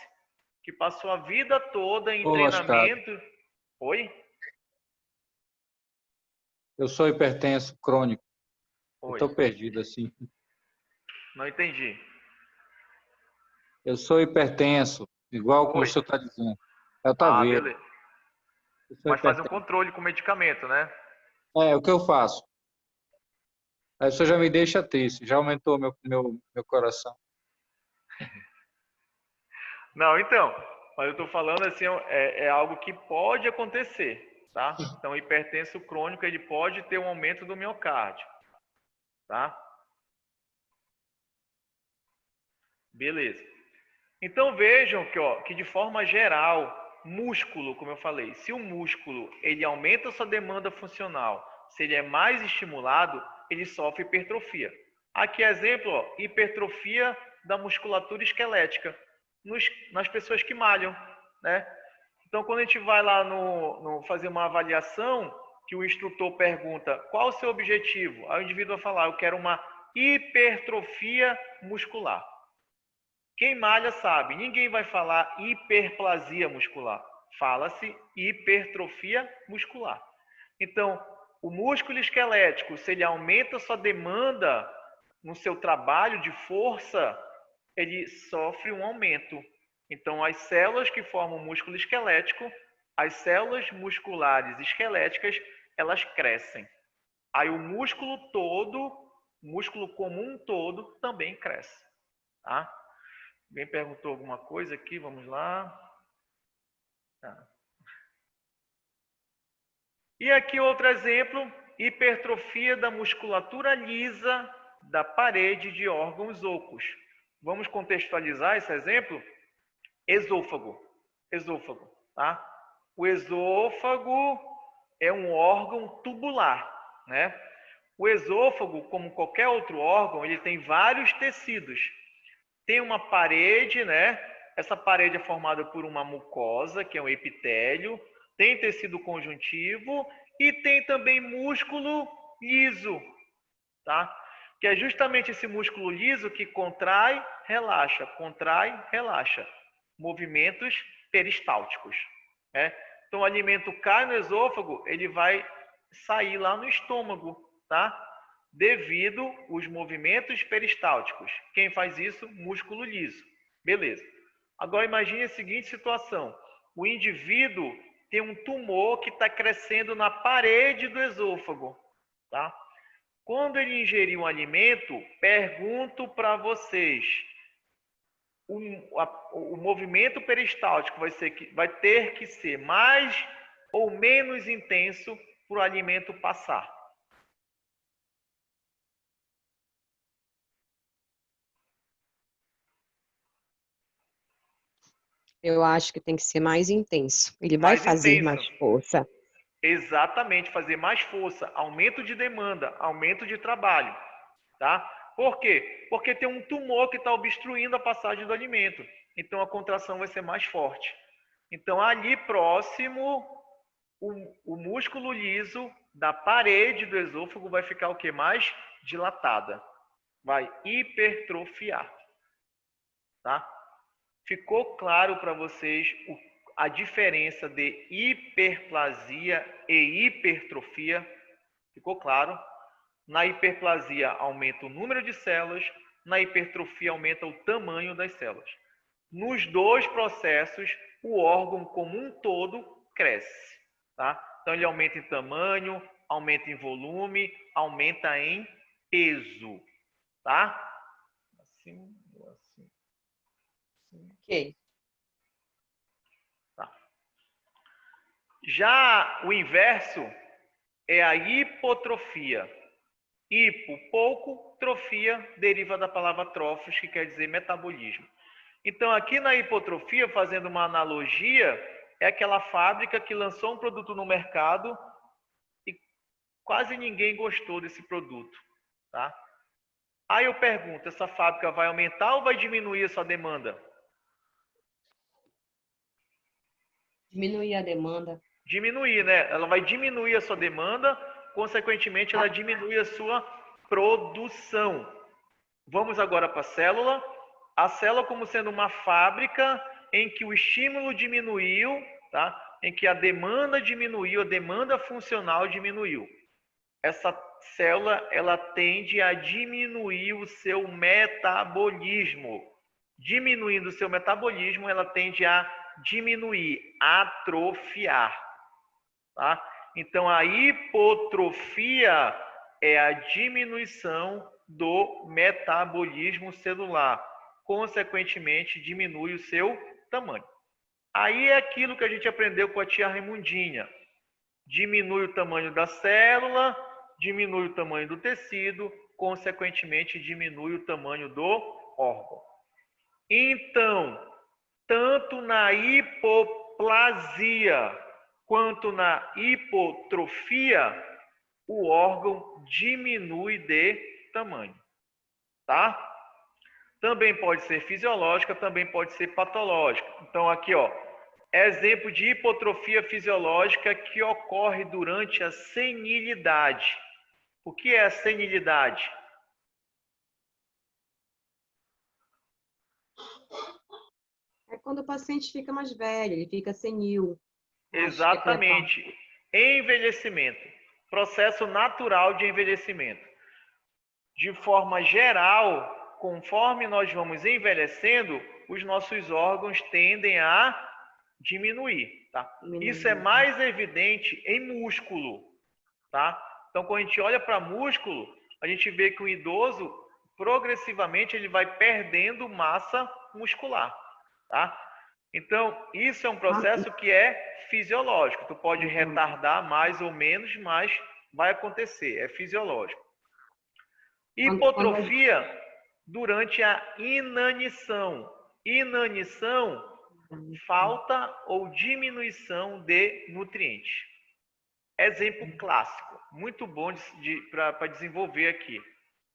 que passou a vida toda em Ô, lascado. treinamento. Oi? Eu sou hipertenso crônico. Eu Oi. estou perdido assim. Não entendi. Eu sou hipertenso, igual como o Oi. senhor está dizendo. É o Taveiro. Beleza. Eu sou Mas faz um hipertenso. controle com medicamento, né? É o que eu faço. Aí o senhor já me deixa triste, já aumentou meu coração. Não, então, mas eu estou falando assim, é algo que pode acontecer, tá? Então, hipertenso crônico, ele pode ter um aumento do miocárdio, tá? Beleza. Então, vejam que, ó, que de forma geral, músculo, como eu falei, se o músculo ele aumenta sua demanda funcional, se ele é mais estimulado, ele sofre hipertrofia. Aqui, exemplo, ó, hipertrofia da musculatura esquelética nas pessoas que malham, né? Então, quando a gente vai lá no fazer uma avaliação, que o instrutor pergunta qual o seu objetivo, aí o indivíduo vai falar, eu quero uma hipertrofia muscular. Quem malha sabe, ninguém vai falar hiperplasia muscular, fala-se hipertrofia muscular. Então, o músculo esquelético, se ele aumenta sua demanda no seu trabalho de força, ele sofre um aumento. Então, as células que formam o músculo esquelético, as células musculares esqueléticas, elas crescem. Aí o músculo todo, o músculo comum todo, também cresce. Tá? Alguém perguntou alguma coisa aqui? Vamos lá. Tá. E aqui outro exemplo, hipertrofia da musculatura lisa da parede de órgãos ocos. Vamos contextualizar esse exemplo? Esôfago. Esôfago, tá? O esôfago é um órgão tubular, né? O esôfago, como qualquer outro órgão, ele tem vários tecidos. Tem uma parede, né? Essa parede é formada por uma mucosa, que é um epitélio, tem tecido conjuntivo e tem também músculo liso, tá? Que é justamente esse músculo liso que contrai, relaxa, contrai, relaxa. Movimentos peristálticos, né? Então o alimento cai no esôfago, ele vai sair lá no estômago, tá? Devido aos movimentos peristálticos. Quem faz isso? Músculo liso. Beleza. Agora imagine a seguinte situação. O indivíduo tem um tumor que está crescendo na parede do esôfago, tá? Quando ele ingerir um alimento, pergunto para vocês, o movimento peristáltico vai ter que ser mais ou menos intenso para o alimento passar? Eu acho que tem que ser mais intenso. Ele vai Mais fazer intenso. mais força. Exatamente, fazer mais força, aumento de demanda, aumento de trabalho, tá? Por quê? Porque tem um tumor que está obstruindo a passagem do alimento. Então a contração vai ser mais forte. Então ali próximo, o músculo liso da parede do esôfago vai ficar o que? Mais dilatada. Vai hipertrofiar, tá? Ficou claro para vocês a diferença de hiperplasia e hipertrofia? Ficou claro? Na hiperplasia aumenta o número de células, na hipertrofia aumenta o tamanho das células. Nos dois processos, o órgão como um todo cresce, tá? Então ele aumenta em tamanho, aumenta em volume, aumenta em peso, tá? Assim, assim. Ok. Tá. Já o inverso é a hipotrofia. Hipo, pouco, trofia, deriva da palavra trófos, que quer dizer metabolismo. Então, aqui na hipotrofia, fazendo uma analogia, é aquela fábrica que lançou um produto no mercado e quase ninguém gostou desse produto, tá? Aí eu pergunto, essa fábrica vai aumentar ou vai diminuir a sua demanda? Diminuir a demanda. Diminuir, né? Ela vai diminuir a sua demanda, consequentemente, ela diminui a sua produção. Vamos agora para a célula. A célula como sendo uma fábrica em que o estímulo diminuiu, tá? Em que a demanda diminuiu, a demanda funcional diminuiu. Essa célula, ela tende a diminuir o seu metabolismo. Diminuindo o seu metabolismo, ela tende a diminuir, atrofiar, tá? Então, a hipotrofia é a diminuição do metabolismo celular. Consequentemente, diminui o seu tamanho. Aí é aquilo que a gente aprendeu com a tia Raimundinha. Diminui o tamanho da célula, diminui o tamanho do tecido, consequentemente, diminui o tamanho do órgão. Então, tanto na hipoplasia quanto na hipotrofia, o órgão diminui de tamanho, tá? Também pode ser fisiológica, também pode ser patológica. Então aqui, ó, exemplo de hipotrofia fisiológica que ocorre durante a senilidade. O que é a senilidade? É quando o paciente fica mais velho, ele fica senil. Exatamente. Envelhecimento. Processo natural de envelhecimento. De forma geral, conforme nós vamos envelhecendo, os nossos órgãos tendem a diminuir, tá? Isso é mais evidente em músculo, tá? Então, quando a gente olha para músculo, a gente vê que o idoso, progressivamente, ele vai perdendo massa muscular, tá? Então, isso é um processo que é fisiológico. Tu pode retardar mais ou menos, mas vai acontecer, é fisiológico. Hipotrofia durante a inanição. Inanição, falta ou diminuição de nutrientes. Exemplo clássico, muito bom para desenvolver aqui,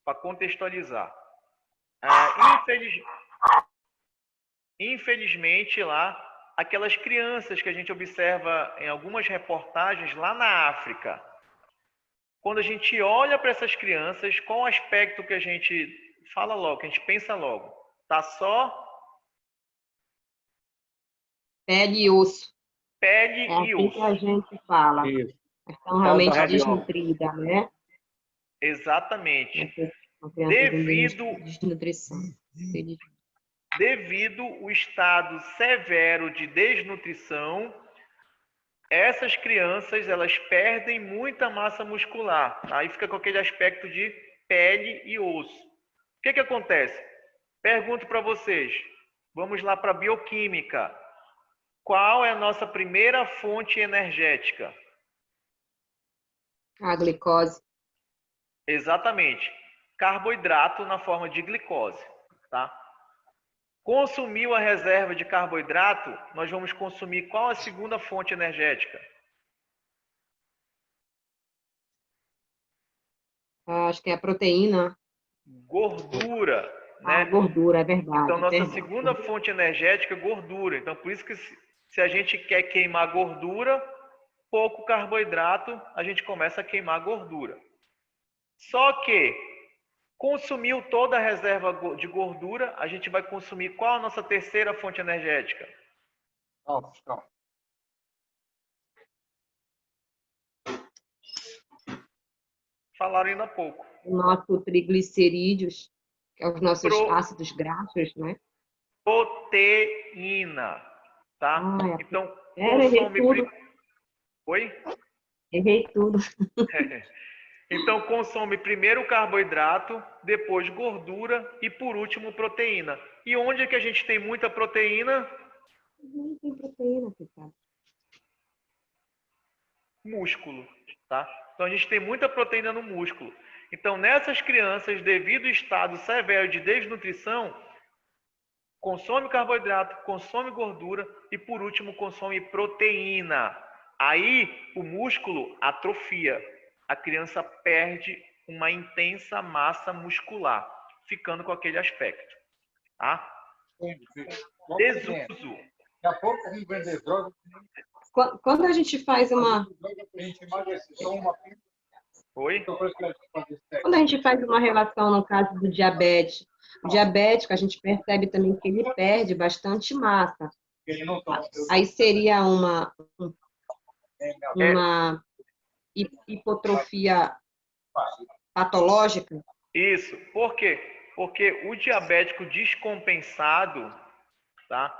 para contextualizar. Infelizmente, lá, aquelas crianças que a gente observa em algumas reportagens lá na África, quando a gente olha para essas crianças, qual o aspecto que a gente fala logo, que a gente pensa logo? Tá só pele e osso. pele e assim osso. que a gente fala. Isso. Estão realmente Falta rabiola. desnutrida, né? Exatamente. Uma criança Devido com desnutrição. Devido ao estado severo de desnutrição, essas crianças elas perdem muita massa muscular. Aí fica com aquele aspecto de pele e osso. O que acontece? Pergunto para vocês. Vamos lá para a bioquímica. Qual é a nossa primeira fonte energética? A glicose. Exatamente. Carboidrato na forma de glicose, tá? Consumiu a reserva de carboidrato, nós vamos consumir qual a segunda fonte energética? Acho que é a proteína. Gordura, né? Gordura, é verdade. Então, nossa verdade. segunda fonte energética é gordura. Então, por isso que se a gente quer queimar gordura, pouco carboidrato, a gente começa a queimar gordura. Só que consumiu toda a reserva de gordura, a gente vai consumir qual a nossa terceira fonte energética? Calma. Falaram ainda há pouco. O nosso triglicerídeos, que é os nossos ácidos graxos, né? Proteína, tá? Então, errei tudo. Oi? Errei tudo. Então, consome primeiro o carboidrato, depois gordura e, por último, proteína. E onde é que a gente tem muita proteína? Não tem proteína, Ricardo. Músculo, tá? Então, a gente tem muita proteína no músculo. Então, nessas crianças, devido ao estado severo de desnutrição, consome carboidrato, consome gordura e, por último, consome proteína. Aí, o músculo atrofia. A criança perde uma intensa massa muscular, ficando com aquele aspecto. Tá? Desuso. Daqui a pouco vamos vender droga. Quando a gente faz uma... Oi? Quando a gente faz uma relação no caso do diabetes, o diabético, a gente percebe também que ele perde bastante massa. Aí seria uma hipotrofia patológica? Isso. Por quê? Porque o diabético descompensado, tá?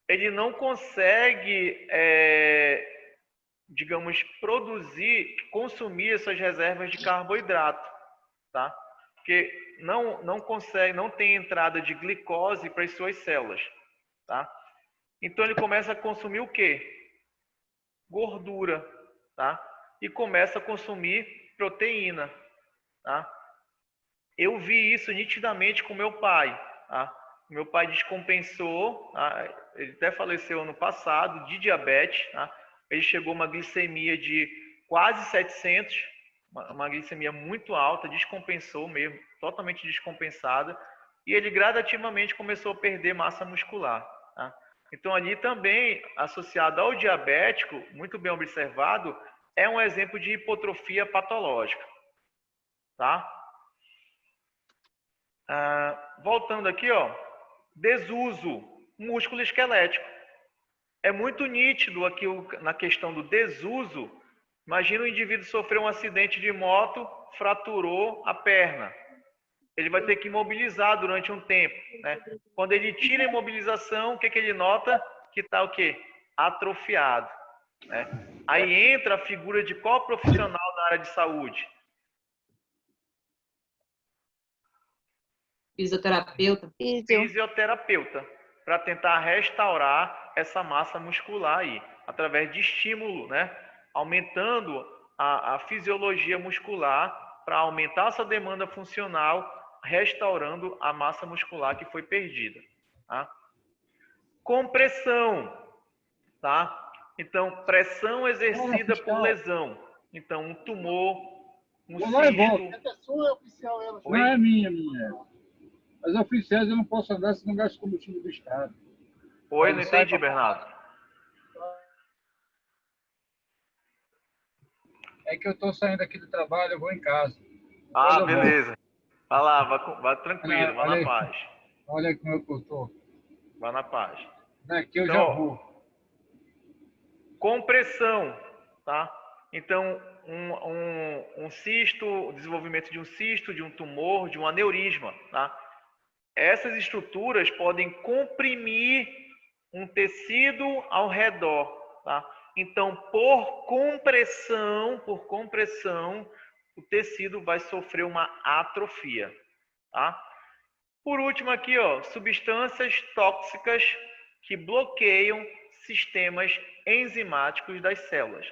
Ele não consegue, digamos, consumir essas reservas de carboidrato, tá? Porque não consegue, não tem entrada de glicose para as suas células, tá? Então ele começa a consumir o quê? Gordura, tá? E começa a consumir proteína, tá? Eu vi isso nitidamente com meu pai, tá? Meu pai descompensou, tá? Ele até faleceu ano passado de diabetes, tá? Ele chegou a uma glicemia de quase 700, uma glicemia muito alta, descompensou mesmo, totalmente descompensada, e ele gradativamente começou a perder massa muscular, tá? Então ali também, associado ao diabético, muito bem observado, é um exemplo de hipotrofia patológica, tá? Voltando aqui, ó, desuso, músculo esquelético. É muito nítido aqui na questão do desuso. Imagina o indivíduo sofrer um acidente de moto, fraturou a perna. Ele vai ter que imobilizar durante um tempo, né? Quando ele tira a imobilização, o que ele nota? Que está o quê? Atrofiado, né? Aí entra a figura de qual profissional na área de saúde? Fisioterapeuta. Fisioterapeuta, para tentar restaurar essa massa muscular aí, através de estímulo, né? Aumentando a fisiologia muscular para aumentar essa demanda funcional, restaurando a massa muscular que foi perdida, tá? Compressão, tá? Então, pressão exercida por lesão. Então, um tumor, um cisto... Não é minha. As oficiais eu não posso andar se não gasto combustível do Estado. Oi, não entendi, Bernardo. É que eu estou saindo aqui do trabalho, eu vou em casa. Beleza. Vai lá, vai tranquilo, vai na paz. Olha aí como eu estou. Vai na paz. Daqui eu já vou. Compressão, tá? Então, um cisto, o desenvolvimento de um cisto, de um tumor, de um aneurisma, tá? Essas estruturas podem comprimir um tecido ao redor, tá? Então, por compressão, o tecido vai sofrer uma atrofia, tá? Por último aqui, ó, substâncias tóxicas que bloqueiam sistemas enzimáticos das células.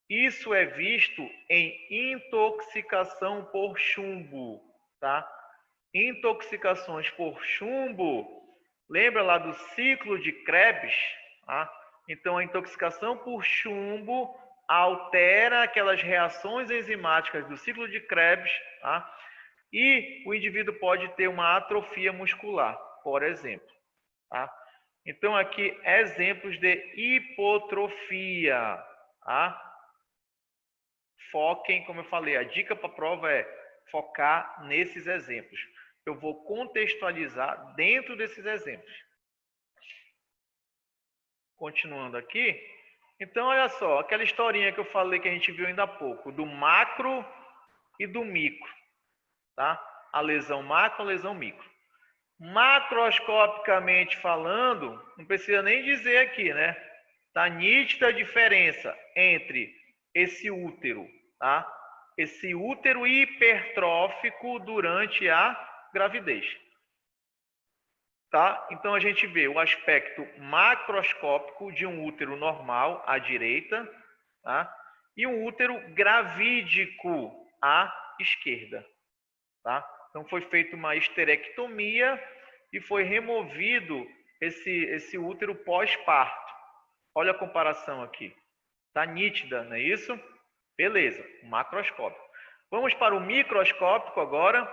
Isso é visto em intoxicação por chumbo, tá? Intoxicações por chumbo, lembra lá do ciclo de Krebs? Tá? Então, a intoxicação por chumbo altera aquelas reações enzimáticas do ciclo de Krebs, tá? E o indivíduo pode ter uma atrofia muscular, por exemplo. Tá? Então, aqui, exemplos de hipotrofia. Tá? Foquem, como eu falei, a dica para a prova é focar nesses exemplos. Eu vou contextualizar dentro desses exemplos. Continuando aqui. Então, olha só, aquela historinha que eu falei que a gente viu ainda há pouco, do macro e do micro. Tá? A lesão macro, a lesão micro. Macroscopicamente falando, não precisa nem dizer aqui, né? Tá nítida a diferença entre esse útero, tá? Esse útero hipertrófico durante a gravidez. Tá? Então a gente vê o aspecto macroscópico de um útero normal à direita, tá? E um útero gravídico à esquerda, tá? Então foi feita uma esterectomia e foi removido esse útero pós-parto. Olha a comparação aqui. Tá nítida, não é isso? Beleza, macroscópico. Vamos para o microscópico agora.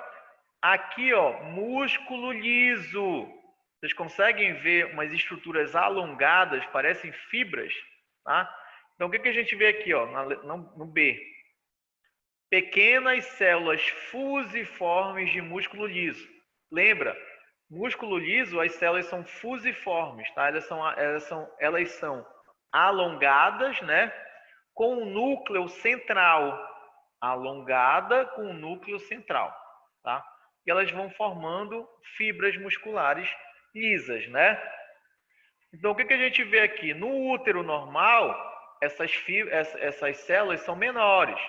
Aqui, ó, músculo liso. Vocês conseguem ver umas estruturas alongadas, parecem fibras, tá? Então, o que a gente vê aqui, ó, no B? Pequenas células fusiformes de músculo liso. Lembra? Músculo liso, as células são fusiformes, tá? Elas são alongadas, né? Com um núcleo central. Alongada com um núcleo central, tá? E elas vão formando fibras musculares lisas, né? Então, o que a gente vê aqui? No útero normal, essas células são menores.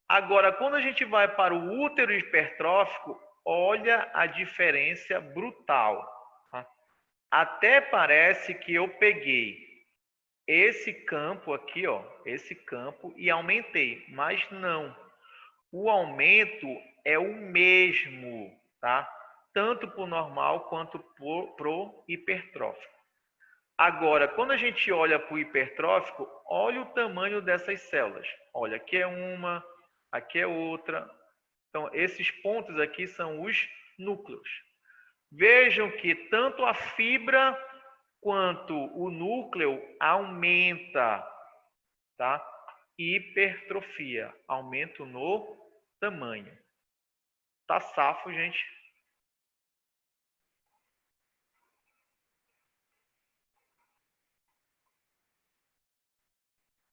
Agora, quando a gente vai para o útero hipertrófico, olha a diferença brutal. Tá? Até parece que eu peguei esse campo aqui, ó, esse campo, e aumentei, mas não. O aumento é o mesmo, tá? Tanto para o normal quanto para o hipertrófico. Agora, quando a gente olha para o hipertrófico, olha o tamanho dessas células. Olha, aqui é uma, aqui é outra. Então, esses pontos aqui são os núcleos. Vejam que tanto a fibra quanto o núcleo aumenta, tá? Hipertrofia, aumento no tamanho. Tá safo, gente?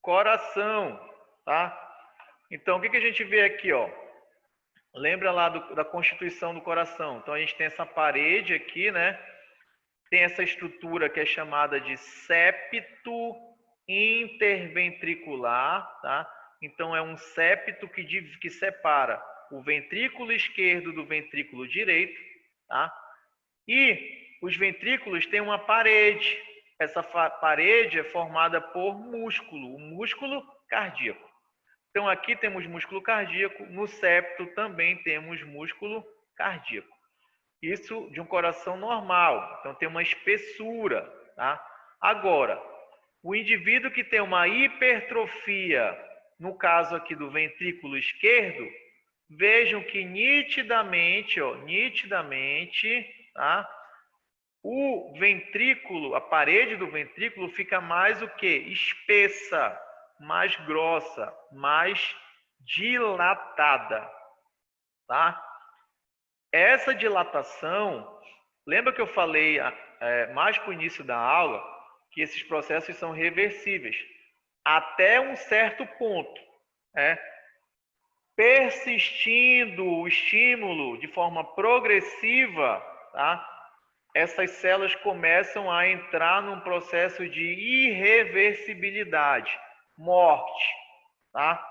Coração, tá? Então, o que a gente vê aqui, ó? Lembra lá da constituição do coração. Então, a gente tem essa parede aqui, né? Tem essa estrutura que é chamada de septo interventricular, tá? Então, é um septo que separa o ventrículo esquerdo do ventrículo direito, tá? E os ventrículos têm uma parede. Essa parede é formada por músculo, o músculo cardíaco. Então, aqui temos músculo cardíaco, no septo também temos músculo cardíaco. Isso de um coração normal, então tem uma espessura, tá? Agora, o indivíduo que tem uma hipertrofia, no caso aqui do ventrículo esquerdo, vejam que nitidamente, ó, tá? O ventrículo, a parede do ventrículo fica mais o quê? Espessa, mais grossa, mais dilatada, tá? Essa dilatação, lembra que eu falei mais para o início da aula que esses processos são reversíveis até um certo ponto. Persistindo o estímulo de forma progressiva, tá? Essas células começam a entrar num processo de irreversibilidade, morte, tá?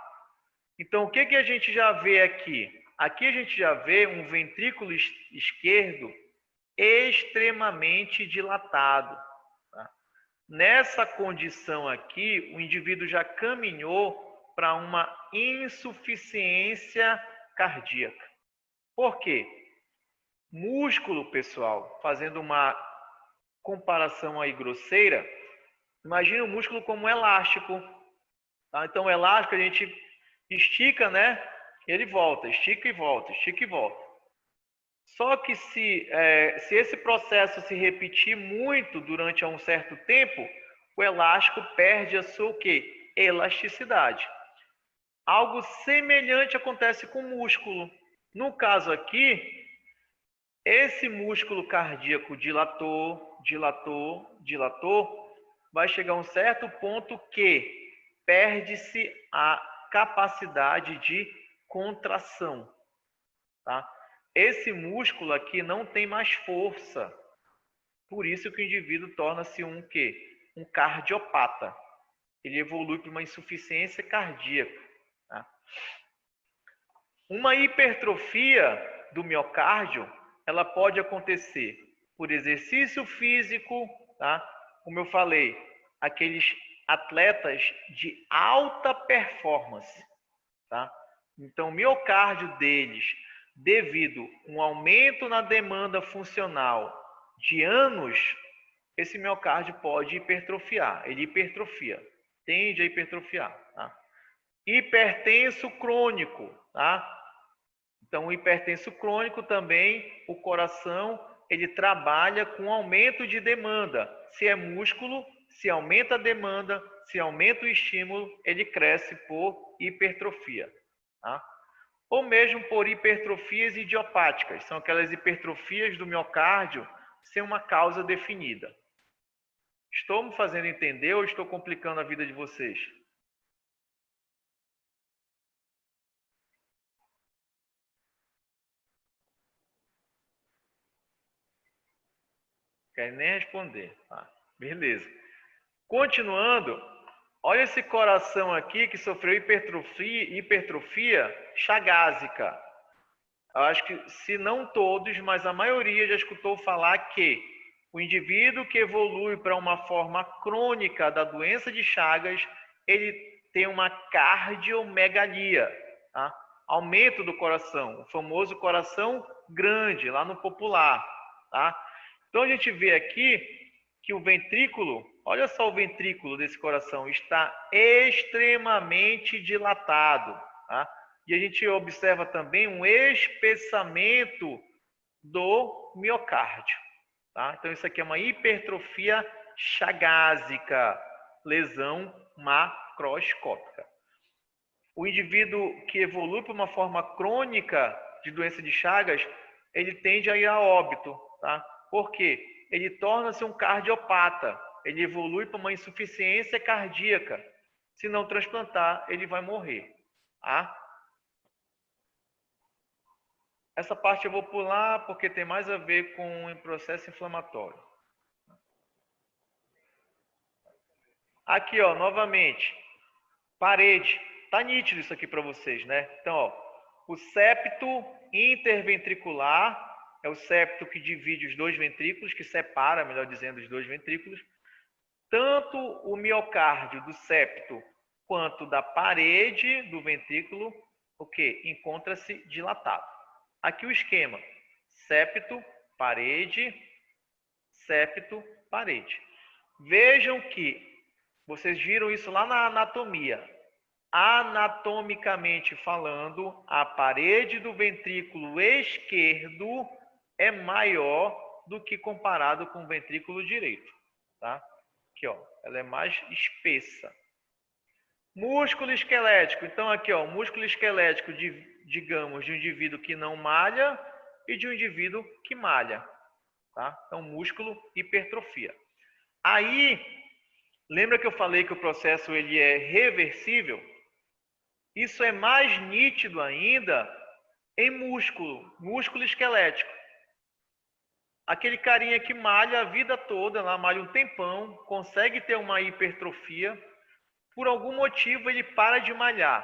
Então, o que a gente já vê aqui? Aqui a gente já vê um ventrículo esquerdo extremamente dilatado. Tá? Nessa condição aqui, o indivíduo já caminhou para uma insuficiência cardíaca. Por quê? Músculo, pessoal, fazendo uma comparação aí grosseira, imagina o músculo como um elástico. Tá? Então, o elástico a gente estica, né? Ele volta, estica e volta, estica e volta. Só que se esse processo se repetir muito durante um certo tempo, o elástico perde a sua o quê? Elasticidade. Algo semelhante acontece com o músculo. No caso aqui, esse músculo cardíaco dilatou, vai chegar a um certo ponto que perde-se a capacidade de contração. Tá? Esse músculo aqui não tem mais força. Por isso que o indivíduo torna-se um quê? Um cardiopata. Ele evolui para uma insuficiência cardíaca. Tá? Uma hipertrofia do miocárdio, ela pode acontecer por exercício físico, tá? Como eu falei, aqueles atletas de alta performance, tá? Então, o miocárdio deles, devido a um aumento na demanda funcional de anos, esse miocárdio pode hipertrofiar. Ele hipertrofia, tende a hipertrofiar. Tá? Hipertenso crônico, tá? Então, o hipertenso crônico também, o coração, ele trabalha com aumento de demanda. Se é músculo, se aumenta a demanda, se aumenta o estímulo, ele cresce por hipertrofia. Tá? Ou mesmo por hipertrofias idiopáticas, são aquelas hipertrofias do miocárdio sem uma causa definida. Estou me fazendo entender ou estou complicando a vida de vocês? Quer nem responder. Tá? Beleza. Continuando, olha esse coração aqui que sofreu hipertrofia chagásica. Eu acho que, se não todos, mas a maioria já escutou falar que o indivíduo que evolui para uma forma crônica da doença de Chagas, ele tem uma cardiomegalia, tá? Aumento do coração, o famoso coração grande, lá no popular. Tá? Então, a gente vê aqui que o ventrículo, olha só o ventrículo desse coração, está extremamente dilatado. Tá? E a gente observa também um espessamento do miocárdio. Tá? Então, isso aqui é uma hipertrofia chagásica, lesão macroscópica. O indivíduo que evolui para uma forma crônica de doença de Chagas, ele tende a ir a óbito. Tá? Por quê? Ele torna-se um cardiopata. Ele evolui para uma insuficiência cardíaca. Se não transplantar, ele vai morrer. Tá? Essa parte eu vou pular porque tem mais a ver com o processo inflamatório. Aqui, ó, novamente, parede. Tá nítido isso aqui para vocês, né? Então, ó, o septo interventricular é o septo que divide os dois ventrículos, que separa, melhor dizendo, os dois ventrículos. Tanto o miocárdio do septo quanto da parede do ventrículo, o que? Encontra-se dilatado. Aqui o esquema: septo, parede, septo, parede. Vejam que vocês viram isso lá na anatomia. Anatomicamente falando, a parede do ventrículo esquerdo é maior do que comparado com o ventrículo direito, tá? Aqui, ó, ela é mais espessa. Músculo esquelético. Então, aqui, ó, o músculo esquelético, digamos, de um indivíduo que não malha e de um indivíduo que malha, tá? Então, músculo hipertrofia. Aí, lembra que eu falei que o processo ele é reversível? Isso é mais nítido ainda em músculo esquelético. Aquele carinha que malha a vida toda, lá malha um tempão, consegue ter uma hipertrofia, por algum motivo ele para de malhar.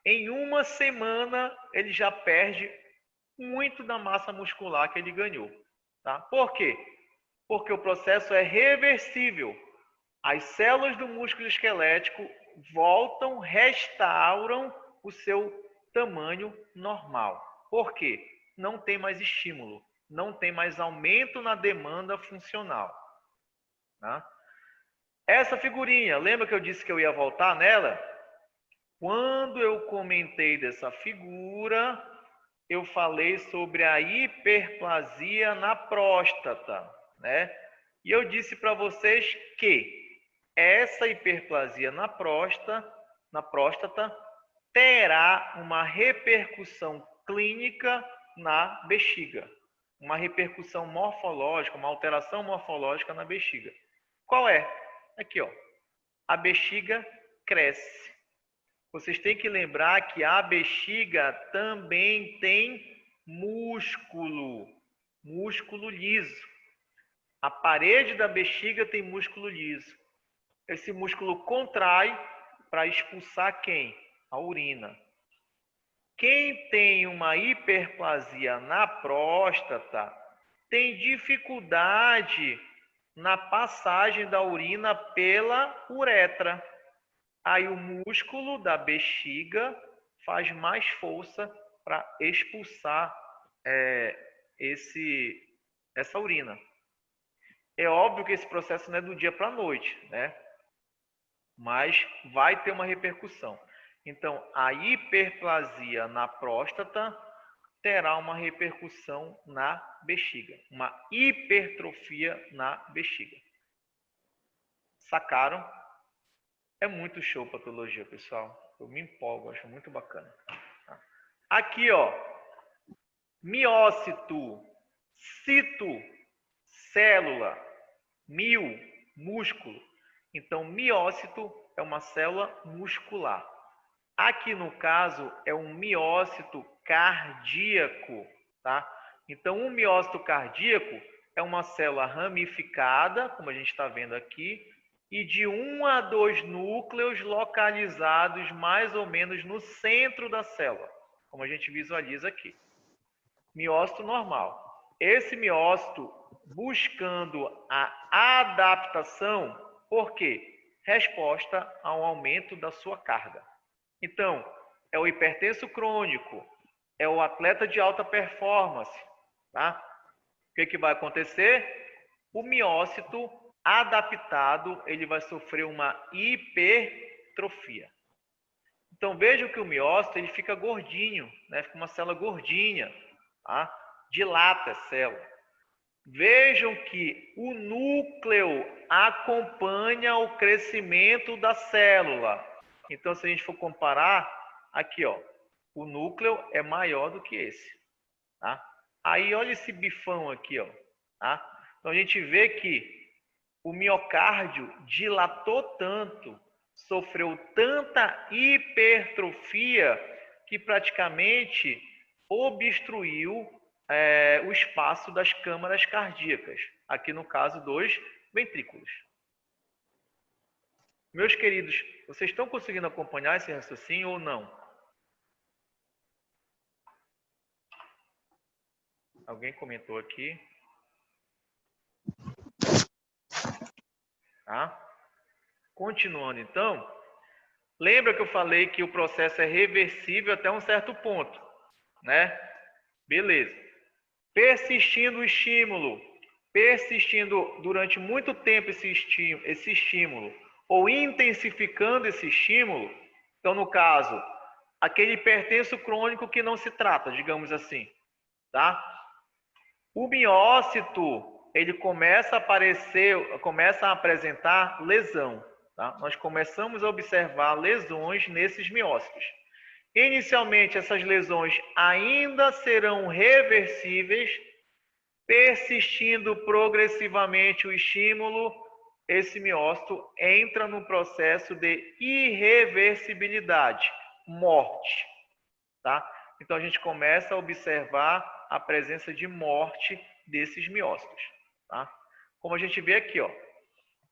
Em uma semana ele já perde muito da massa muscular que ele ganhou. Tá? Por quê? Porque o processo é reversível. As células do músculo esquelético voltam, restauram o seu tamanho normal. Por quê? Não tem mais estímulo, não tem mais aumento na demanda funcional. Tá? Essa figurinha, lembra que eu disse que eu ia voltar nela? Quando eu comentei dessa figura, eu falei sobre a hiperplasia na próstata, né? E eu disse para vocês que essa hiperplasia na próstata terá uma repercussão clínica na bexiga, uma repercussão morfológica, uma alteração morfológica na bexiga. Qual é? Aqui, ó. A bexiga cresce. Vocês têm que lembrar que a bexiga também tem músculo liso. A parede da bexiga tem músculo liso. Esse músculo contrai para expulsar quem? A urina. Quem tem uma hiperplasia na próstata tem dificuldade na passagem da urina pela uretra. Aí o músculo da bexiga faz mais força para expulsar essa urina. É óbvio que esse processo não é do dia para a noite, né? Mas vai ter uma repercussão. Então, a hiperplasia na próstata terá uma repercussão na bexiga, uma hipertrofia na bexiga. Sacaram? É muito show patologia, pessoal. Eu me empolgo, acho muito bacana. Aqui, ó, miócito, cito, célula, mil, músculo. Então, miócito é uma célula muscular. Aqui, no caso, é um miócito cardíaco, tá? Então, um miócito cardíaco é uma célula ramificada, como a gente está vendo aqui, e de 1 a 2 núcleos localizados mais ou menos no centro da célula, como a gente visualiza aqui. Miócito normal. Esse miócito buscando a adaptação, por quê? Resposta ao aumento da sua carga. Então, é o hipertenso crônico, é o atleta de alta performance, tá? O que vai acontecer? O miócito adaptado, ele vai sofrer uma hipertrofia. Então, vejam que o miócito ele fica gordinho, né? Fica uma célula gordinha, tá? Dilata a célula. Vejam que o núcleo acompanha o crescimento da célula. Então, se a gente for comparar, aqui, ó, o núcleo é maior do que esse, tá? Aí, olha esse bifão aqui, ó, tá? Então, a gente vê que o miocárdio dilatou tanto, sofreu tanta hipertrofia que praticamente obstruiu o espaço das câmaras cardíacas. Aqui no caso dos ventrículos. Meus queridos, vocês estão conseguindo acompanhar esse raciocínio ou não? Alguém comentou aqui? Tá? Continuando então, lembra que eu falei que o processo é reversível até um certo ponto, né? Beleza. Persistindo o estímulo, persistindo durante muito tempo esse estímulo, ou intensificando esse estímulo, então no caso, aquele hipertenso crônico que não se trata, digamos assim, tá? O miócito, ele começa a apresentar lesão, tá? Nós começamos a observar lesões nesses miócitos. Inicialmente, essas lesões ainda serão reversíveis, persistindo progressivamente o estímulo, esse miócito entra no processo de irreversibilidade. morte, tá? Então a gente começa a observar a presença de morte desses miócitos, tá? Como a gente vê aqui, ó.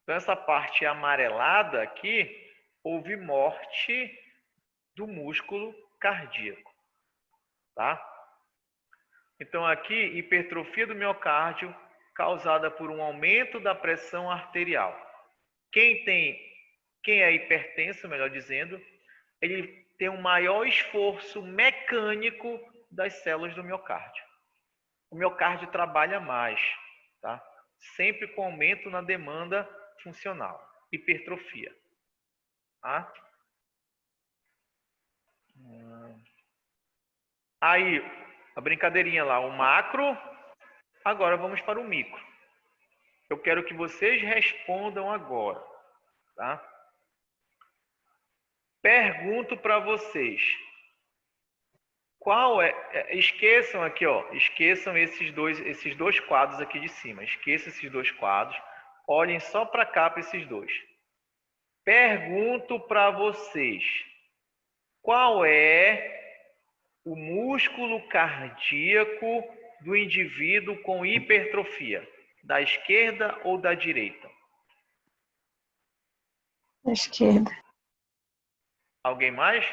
Então essa parte amarelada aqui, houve morte do músculo cardíaco, tá? Então aqui, hipertrofia do miocárdio causada por um aumento da pressão arterial. Quem é hipertenso, melhor dizendo, ele tem um maior esforço mecânico das células do miocárdio. O miocárdio trabalha mais, tá? Sempre com aumento na demanda funcional, hipertrofia. Tá? Aí, a brincadeirinha lá, o macro. Agora vamos para o micro. Eu quero que vocês respondam agora, tá? Pergunto para vocês. Qual é? Esqueçam aqui, ó. Esqueçam esses dois quadros aqui de cima. Esqueçam esses dois quadros. Olhem só para cá, para esses dois. Pergunto para vocês. Qual é o músculo cardíaco do indivíduo com hipertrofia? Da esquerda ou da direita? Da esquerda. Alguém mais?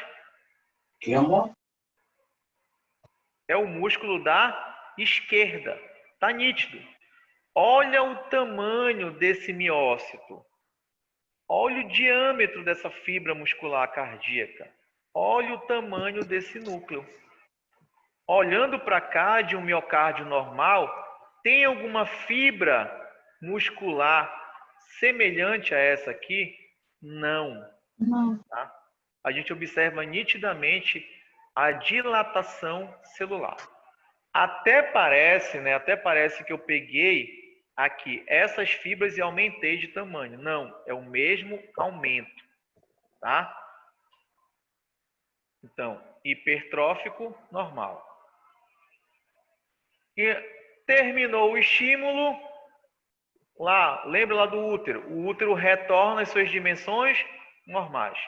É o músculo da esquerda. Tá nítido. Olha o tamanho desse miócito. Olha o diâmetro dessa fibra muscular cardíaca. Olha o tamanho desse núcleo. Olhando para cá de um miocárdio normal, tem alguma fibra muscular semelhante a essa aqui? Não. Tá? A gente observa nitidamente a dilatação celular. Até parece que eu peguei aqui essas fibras e aumentei de tamanho. Não, é o mesmo aumento, tá? Então, hipertrófico, normal. E terminou o estímulo, lá, lembra lá do útero? O útero retorna às suas dimensões normais.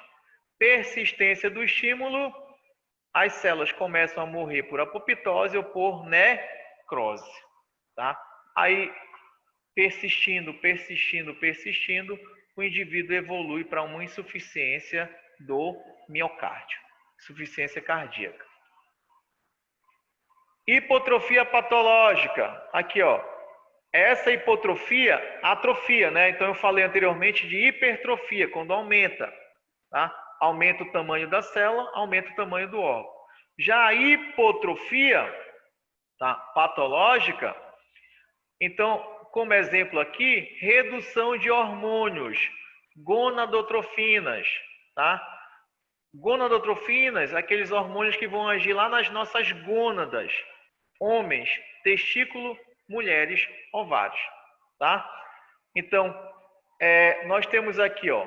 Persistência do estímulo, as células começam a morrer por apoptose ou por necrose, tá? Aí, persistindo, o indivíduo evolui para uma insuficiência do miocárdio, insuficiência cardíaca. Hipotrofia patológica, aqui ó, essa hipotrofia, atrofia, né? Então eu falei anteriormente de hipertrofia, quando aumenta, tá? Aumenta o tamanho da célula, aumenta o tamanho do órgão. Já a hipotrofia, tá? Patológica, então, como exemplo aqui, redução de hormônios, gonadotrofinas, tá? Gonadotrofinas, aqueles hormônios que vão agir lá nas nossas gônadas. Homens, testículo, mulheres, ovários, tá? Então, nós temos aqui, ó,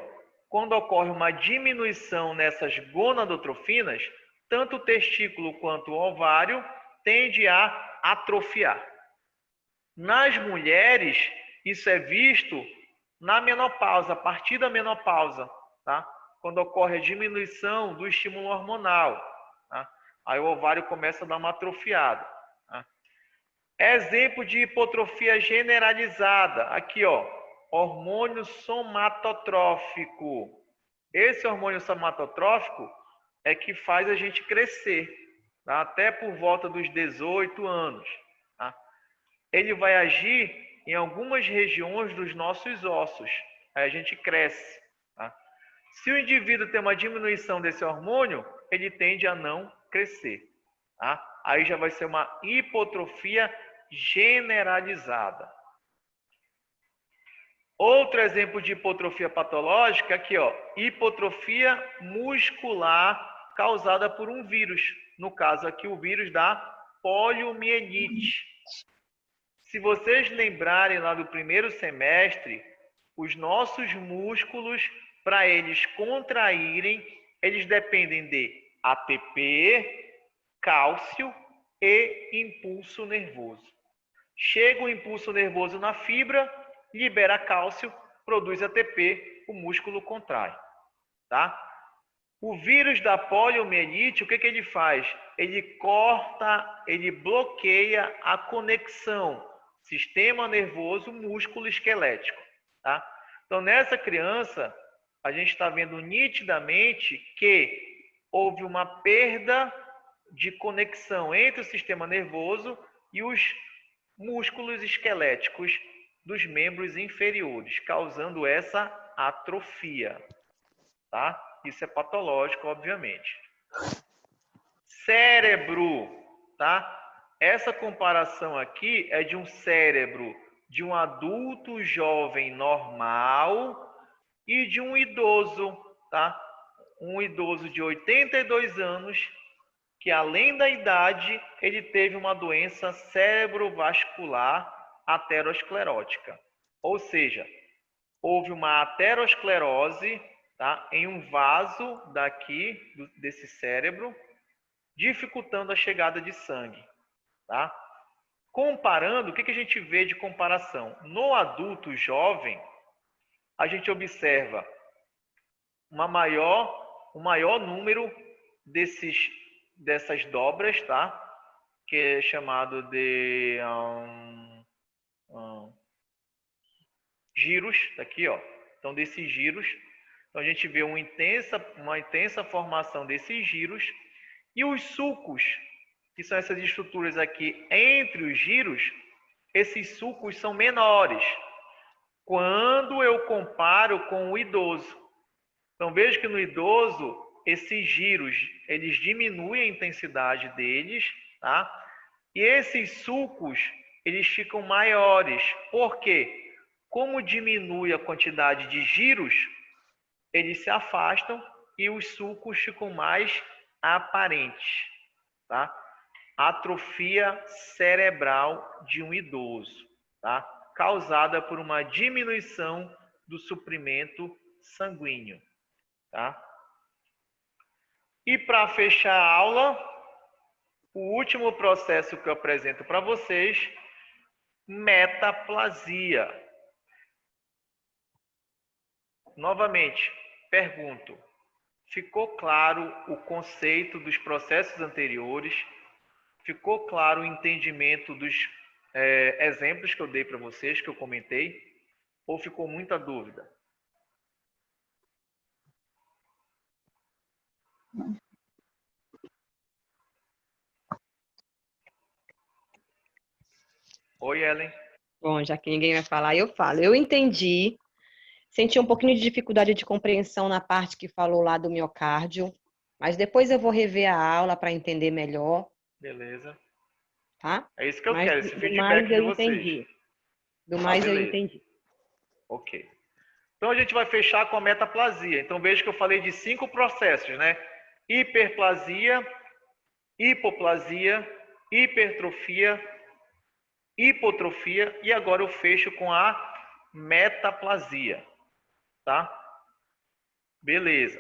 quando ocorre uma diminuição nessas gonadotrofinas, tanto o testículo quanto o ovário tende a atrofiar. Nas mulheres, isso é visto na menopausa, a partir da menopausa, tá? Quando ocorre a diminuição do estímulo hormonal, tá? Aí o ovário começa a dar uma atrofiada. Tá? Exemplo de hipotrofia generalizada, aqui ó, hormônio somatotrófico. Esse hormônio somatotrófico é que faz a gente crescer, tá? Até por volta dos 18 anos. Tá? Ele vai agir em algumas regiões dos nossos ossos, aí a gente cresce. Tá? Se o indivíduo tem uma diminuição desse hormônio, ele tende a não crescer. Tá? Aí já vai ser uma hipotrofia generalizada. Outro exemplo de hipotrofia patológica, aqui ó, hipotrofia muscular causada por um vírus. No caso aqui, o vírus da poliomielite. Se vocês lembrarem lá do primeiro semestre, os nossos músculos, para eles contraírem, eles dependem de ATP, cálcio e impulso nervoso. Chega o impulso nervoso na fibra, libera cálcio, produz ATP, o músculo contrai, tá? O vírus da poliomielite, o que ele faz? Ele corta, ele bloqueia a conexão sistema nervoso, músculo esquelético, tá? Então, nessa criança, a gente está vendo nitidamente que houve uma perda de conexão entre o sistema nervoso e os músculos esqueléticos dos membros inferiores, causando essa atrofia, tá? Isso é patológico, obviamente. Cérebro, tá? Essa comparação aqui é de um cérebro de um adulto jovem normal e de um idoso, tá? Um idoso de 82 anos que, além da idade, ele teve uma doença cerebrovascular aterosclerótica. Ou seja, houve uma aterosclerose, tá, em um vaso daqui, desse cérebro, dificultando a chegada de sangue. Tá? Comparando, o que a gente vê de comparação? No adulto jovem, a gente observa um maior número dessas dobras, tá? Que é chamado de giros, aqui, ó. Então, desses giros, então a gente vê uma intensa formação desses giros, e os sulcos, que são essas estruturas aqui entre os giros, esses sulcos são menores quando eu comparo com o idoso. Então, vejo que no idoso, esses giros, eles diminuem a intensidade deles, tá? E esses sulcos, eles ficam maiores. Por quê? Como diminui a quantidade de giros, eles se afastam e os sulcos ficam mais aparentes, tá? Atrofia cerebral de um idoso, tá? Causada por uma diminuição do suprimento sanguíneo, tá? E para fechar a aula, o último processo que eu apresento para vocês, metaplasia. Novamente, pergunto, ficou claro o conceito dos processos anteriores? Ficou claro o entendimento dos exemplos que eu dei para vocês, que eu comentei? Ou ficou muita dúvida? Oi, Ellen. Bom, já que ninguém vai falar, eu falo. Eu entendi, senti um pouquinho de dificuldade de compreensão na parte que falou lá do miocárdio, mas depois eu vou rever a aula para entender melhor. Beleza. Tá? É isso que eu Mas quero, esse do feedback mais de eu vocês. entendi. Do Tá, mais eu beleza. entendi. Ok. Então a gente vai fechar com a metaplasia. Então veja que eu falei de 5 processos, né? Hiperplasia, hipoplasia, hipertrofia, hipotrofia e agora eu fecho com a metaplasia, tá? Beleza.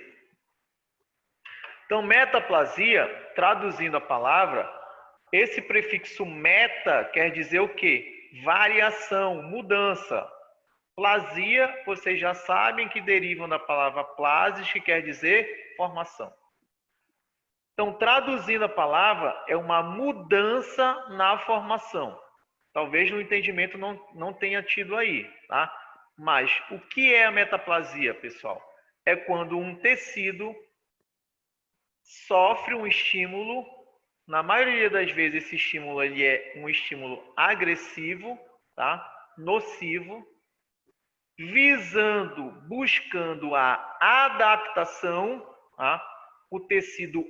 Então metaplasia, traduzindo a palavra, esse prefixo meta quer dizer o quê? Variação, mudança. Plasia, vocês já sabem que derivam da palavra plasis, que quer dizer formação. Então, traduzindo a palavra, é uma mudança na formação. Talvez no entendimento não tenha tido aí, tá? Mas o que é a metaplasia, pessoal? É quando um tecido sofre um estímulo. Na maioria das vezes, esse estímulo ele é um estímulo agressivo, tá? Nocivo, buscando a adaptação, tá? O tecido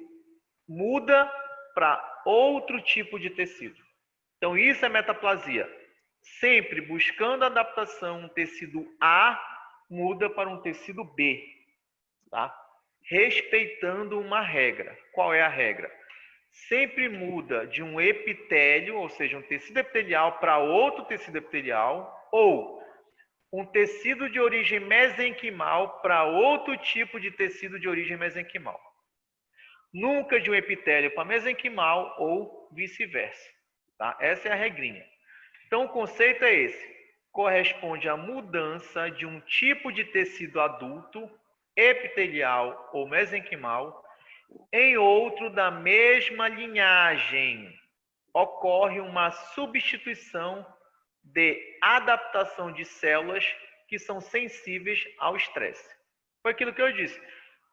muda para outro tipo de tecido. Então, isso é metaplasia. Sempre buscando adaptação, um tecido A muda para um tecido B, tá? Respeitando uma regra. Qual é a regra? Sempre muda de um epitélio, ou seja, um tecido epitelial para outro tecido epitelial, ou um tecido de origem mesenquimal para outro tipo de tecido de origem mesenquimal. Nunca de um epitélio para mesenquimal ou vice-versa. Tá? Essa é a regrinha. Então, o conceito é esse. Corresponde à mudança de um tipo de tecido adulto epitelial ou mesenquimal, em outro da mesma linhagem, ocorre uma substituição de adaptação de células que são sensíveis ao estresse. Foi aquilo que eu disse.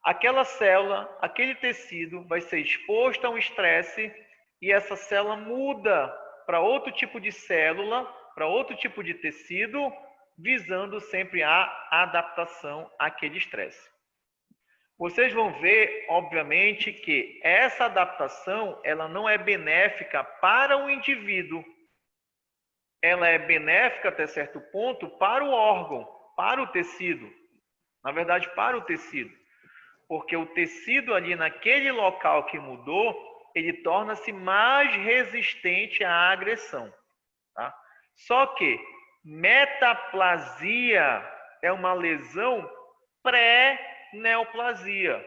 Aquela célula, aquele tecido vai ser exposto a um estresse e essa célula muda para outro tipo de célula, para outro tipo de tecido, visando sempre a adaptação àquele estresse. Vocês vão ver, obviamente, que essa adaptação ela não é benéfica para o indivíduo. Ela é benéfica até certo ponto para o órgão, para o tecido. Na verdade, para o tecido. Porque o tecido ali naquele local que mudou, ele torna-se mais resistente à agressão. Tá? Só que metaplasia é uma lesão pré-neoplasia.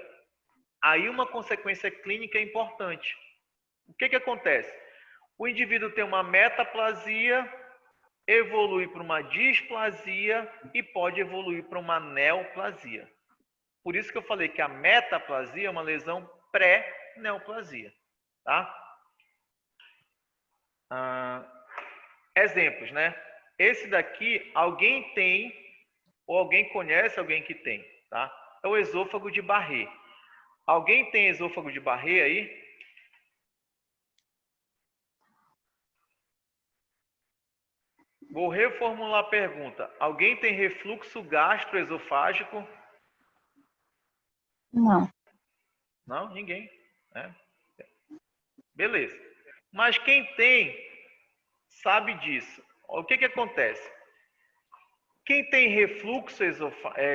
Aí uma consequência clínica importante. O que acontece? O indivíduo tem uma metaplasia, evolui para uma displasia e pode evoluir para uma neoplasia. Por isso que eu falei que a metaplasia é uma lesão pré-neoplasia. Tá? Exemplos, né? Esse daqui, alguém tem, ou alguém conhece alguém que tem, tá? É o esôfago de Barré. Alguém tem esôfago de Barré aí? Vou reformular a pergunta. Alguém tem refluxo gastroesofágico? Não. Não? Ninguém. Né? Beleza. Mas quem tem, sabe disso. O que acontece? Quem tem refluxo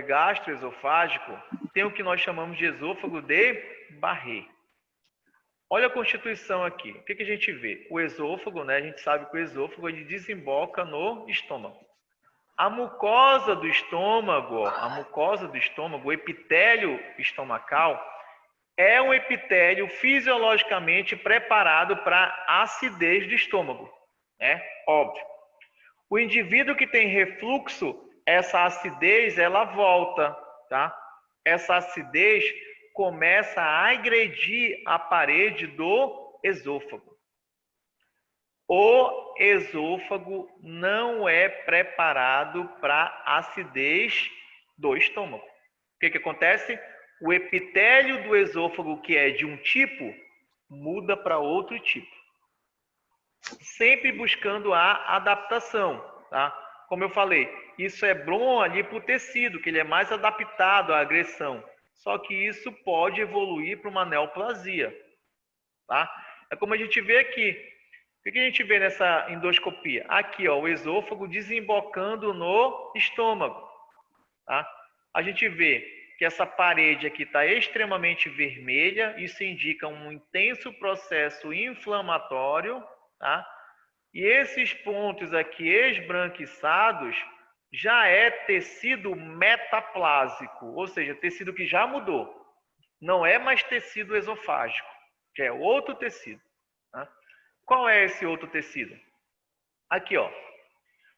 gastroesofágico tem o que nós chamamos de esôfago de Barré. Olha a constituição aqui. O que a gente vê? O esôfago, né? A gente sabe que o esôfago ele desemboca no estômago. A mucosa do estômago, o epitélio estomacal, é um epitélio fisiologicamente preparado para a acidez do estômago. É óbvio. O indivíduo que tem refluxo, essa acidez, ela volta, tá? Essa acidez começa a agredir a parede do esôfago. O esôfago não é preparado para a acidez do estômago. O que acontece? O epitélio do esôfago, que é de um tipo, muda para outro tipo. Sempre buscando a adaptação, tá? Como eu falei, isso é bom ali para o tecido, que ele é mais adaptado à agressão. Só que isso pode evoluir para uma neoplasia, tá? É como a gente vê aqui. O que a gente vê nessa endoscopia? Aqui, ó, o esôfago desembocando no estômago, tá? A gente vê que essa parede aqui está extremamente vermelha, isso indica um intenso processo inflamatório, tá? E esses pontos aqui esbranquiçados já é tecido metaplásico, ou seja, tecido que já mudou. Não é mais tecido esofágico, já é outro tecido. Tá? Qual é esse outro tecido? Aqui, ó.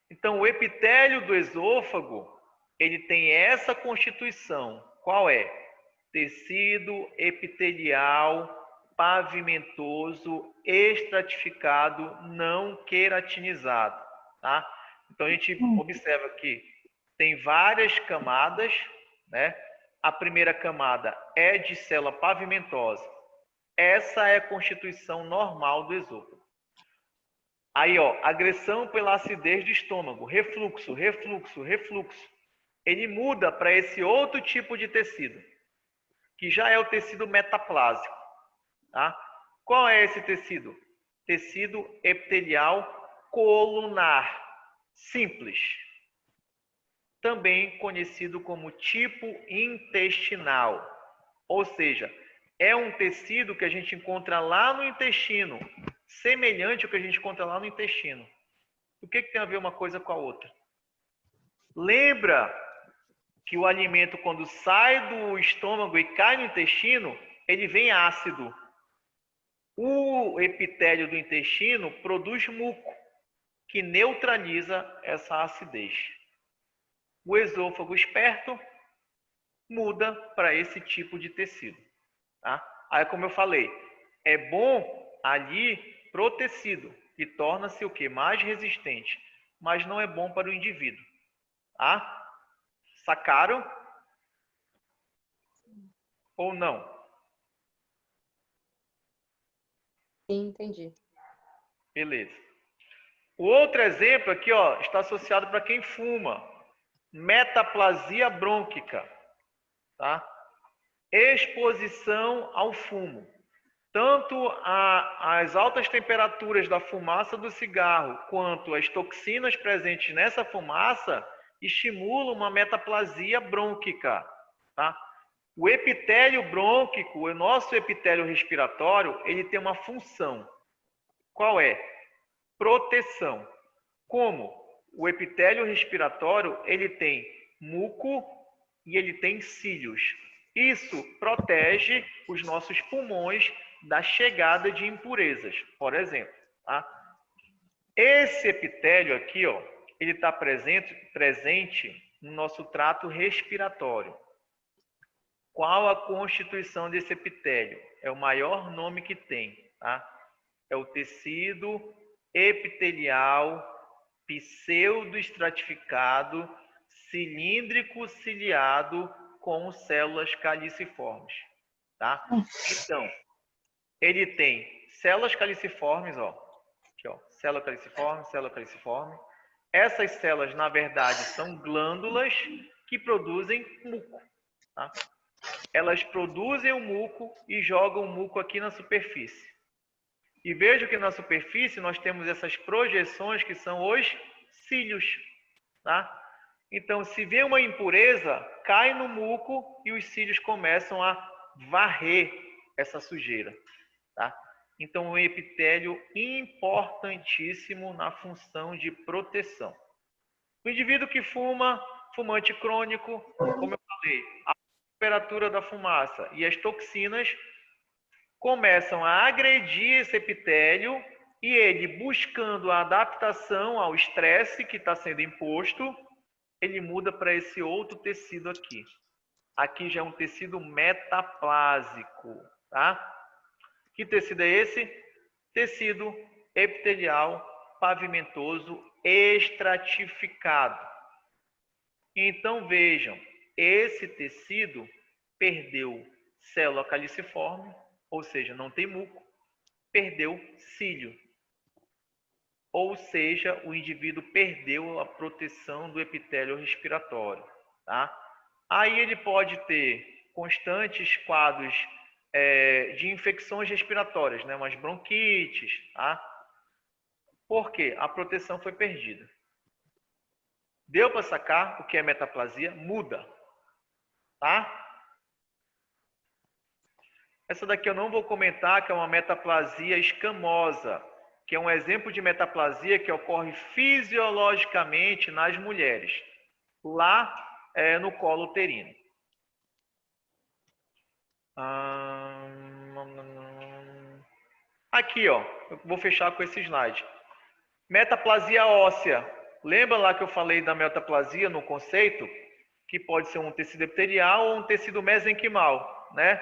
Então, o epitélio do esôfago, ele tem essa constituição. Qual é? Tecido epitelial pavimentoso, estratificado, não queratinizado, tá? Então a gente observa que tem várias camadas, né? A primeira camada é de célula pavimentosa. Essa é a constituição normal do esôfago. Aí, ó, agressão pela acidez do estômago, refluxo. Ele muda para esse outro tipo de tecido, que já é o tecido metaplásico. Tá? Qual é esse tecido? Tecido epitelial colunar simples, também conhecido como tipo intestinal, ou seja, é um tecido que a gente encontra lá no intestino, semelhante ao que a gente encontra lá no intestino. O que tem a ver uma coisa com a outra? Lembra que o alimento, quando sai do estômago e cai no intestino, ele vem ácido. O epitélio do intestino produz muco, que neutraliza essa acidez. O esôfago esperto muda para esse tipo de tecido. Tá? Aí, como eu falei, é bom ali pro tecido, que torna-se o quê? Mais resistente, mas não é bom para o indivíduo. Tá? Sacaram? Ou não? Sim, entendi. Beleza. O outro exemplo aqui, ó, está associado para quem fuma. Metaplasia brônquica, tá? Exposição ao fumo. Tanto as altas temperaturas da fumaça do cigarro quanto as toxinas presentes nessa fumaça estimulam uma metaplasia brônquica, tá? O epitélio brônquico, o nosso epitélio respiratório, ele tem uma função. Qual é? Proteção. Como? O epitélio respiratório, ele tem muco e ele tem cílios. Isso protege os nossos pulmões da chegada de impurezas, por exemplo. Tá? Esse epitélio aqui, ó, ele está presente no nosso trato respiratório. Qual a constituição desse epitélio? É o maior nome que tem, tá? É o tecido epitelial pseudoestratificado cilíndrico ciliado com células caliciformes, tá? Então, ele tem células caliciformes, ó, aqui, ó, célula caliciforme. Essas células, na verdade, são glândulas que produzem muco, tá? Elas produzem o muco e jogam o muco aqui na superfície. E veja que na superfície nós temos essas projeções que são os cílios, tá? Então, se vê uma impureza, cai no muco e os cílios começam a varrer essa sujeira, tá? Então, um epitélio importantíssimo na função de proteção. O indivíduo que fuma, fumante crônico, como eu falei, a temperatura da fumaça e as toxinas começam a agredir esse epitélio e ele, buscando a adaptação ao estresse que está sendo imposto, ele muda para esse outro tecido aqui. Aqui já é um tecido metaplásico, tá? Que tecido é esse? Tecido epitelial pavimentoso estratificado. Então vejam, esse tecido perdeu célula caliciforme, ou seja, não tem muco, perdeu cílio. Ou seja, o indivíduo perdeu a proteção do epitélio respiratório, tá? Aí ele pode ter constantes quadros de infecções respiratórias, né? Umas bronquites, tá? Por quê? A proteção foi perdida. Deu para sacar o que é metaplasia? Muda, tá? Essa daqui eu não vou comentar, que é uma metaplasia escamosa, que é um exemplo de metaplasia que ocorre fisiologicamente nas mulheres, lá no colo uterino. Aqui, ó, eu vou fechar com esse slide. Metaplasia óssea. Lembra lá que eu falei da metaplasia no conceito? Que pode ser um tecido epitelial ou um tecido mesenquimal, né?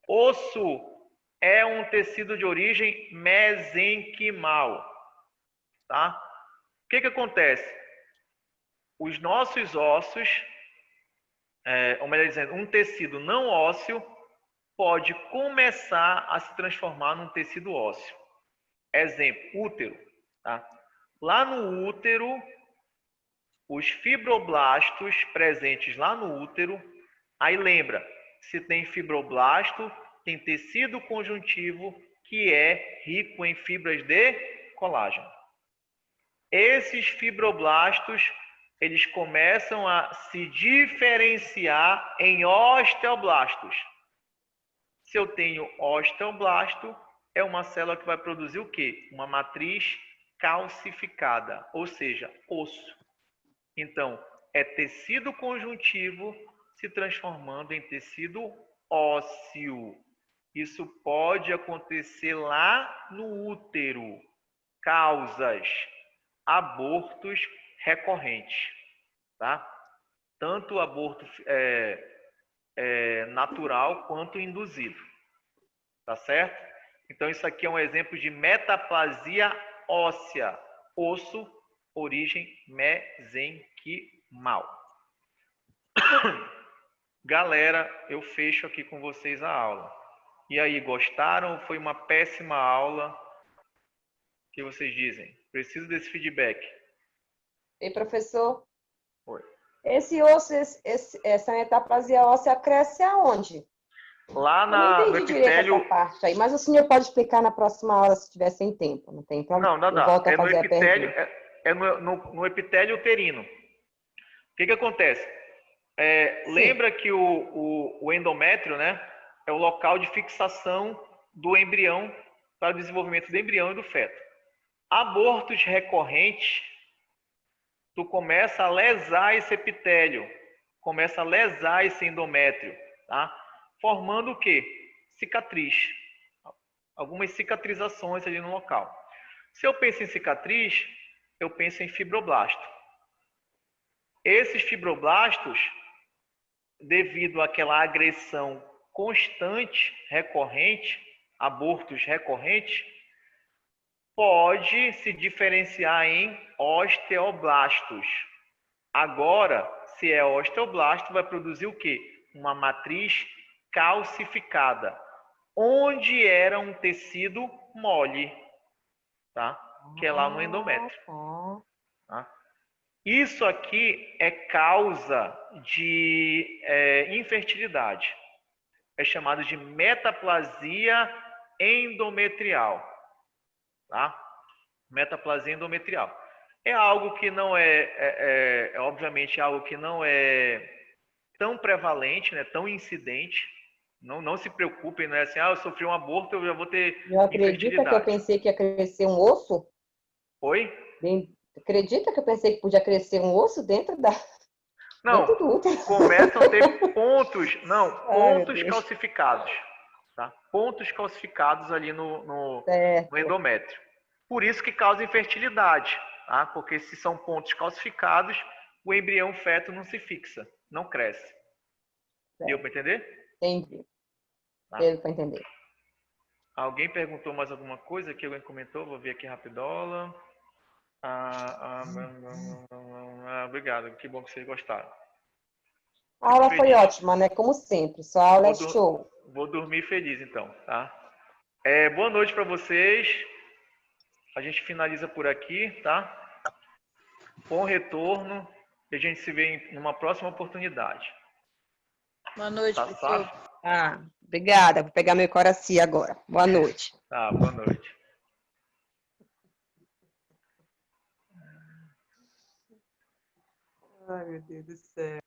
Osso é um tecido de origem mesenquimal, tá? O que acontece? Os nossos ossos, ou melhor dizendo, um tecido não ósseo pode começar a se transformar num tecido ósseo. Exemplo, útero, tá? Lá no útero, os fibroblastos presentes lá no útero, aí lembra, se tem fibroblasto, tem tecido conjuntivo que é rico em fibras de colágeno. Esses fibroblastos, eles começam a se diferenciar em osteoblastos. Se eu tenho osteoblasto, é uma célula que vai produzir o quê? Uma matriz calcificada, ou seja, osso. Então, é tecido conjuntivo se transformando em tecido ósseo. Isso pode acontecer lá no útero. Causas: abortos recorrentes, tá? Tanto aborto natural quanto induzido. Tá certo? Então, isso aqui é um exemplo de metaplasia óssea. Osso, origem mesenquimal. Galera, eu fecho aqui com vocês a aula. E aí, gostaram ou foi uma péssima aula? O que vocês dizem? Preciso desse feedback. E professor, Oi. esse osso, essa metaplasia óssea cresce aonde? Lá Eu não no entendi direito epitélio... essa parte aí, mas o senhor pode explicar na próxima aula se tiver sem tempo, não tem problema? Não, Eu dá. volto a É no fazer a epitélio, pergunta. no epitélio uterino. O que acontece? Lembra que o endométrio, né, é o local de fixação do embrião para o desenvolvimento do embrião e do feto. Abortos recorrentes, tu começa a lesar esse epitélio, começa a lesar esse endométrio, tá? Formando o quê? Cicatriz. Algumas cicatrizações ali no local. Se eu penso em cicatriz, eu penso em fibroblasto. Esses fibroblastos, devido àquela agressão constante, recorrente, abortos recorrentes, pode se diferenciar em osteoblastos. Agora, se é osteoblasto, vai produzir o quê? Uma matriz calcificada, onde era um tecido mole, tá? Que é lá no endométrio. Tá? Isso aqui é causa de infertilidade. É chamado de metaplasia endometrial. Tá? Metaplasia endometrial. É algo que não obviamente, algo que não é tão prevalente, né, tão incidente. Não se preocupem, não é assim, eu sofri um aborto, eu já vou ter Não acredita que eu infertilidade. pensei que ia crescer um osso? Oi? Acredita que eu pensei que podia crescer um osso dentro Não, dentro do útero? começam a ter pontos, Ai, meu pontos Deus. calcificados, tá? Pontos calcificados ali no Certo. endométrio. Por isso que causa infertilidade, tá? Porque se são pontos calcificados, o embrião feto não se fixa, não cresce. Deu para entender? Entendi. Tá? Deu para entender. Alguém perguntou mais alguma coisa que alguém comentou? Vou ver aqui rapidola. Obrigado, que bom que vocês gostaram. A aula foi ótima, né? Como sempre. Sua aula é show. Vou dormir feliz, então, tá? Boa noite para vocês. A gente finaliza por aqui, tá? Bom retorno. E a gente se vê numa próxima oportunidade. Boa noite, Tá, professor. Obrigada. Vou pegar meu coraci agora. Boa noite. Tá, boa noite. Ai, meu Deus do céu.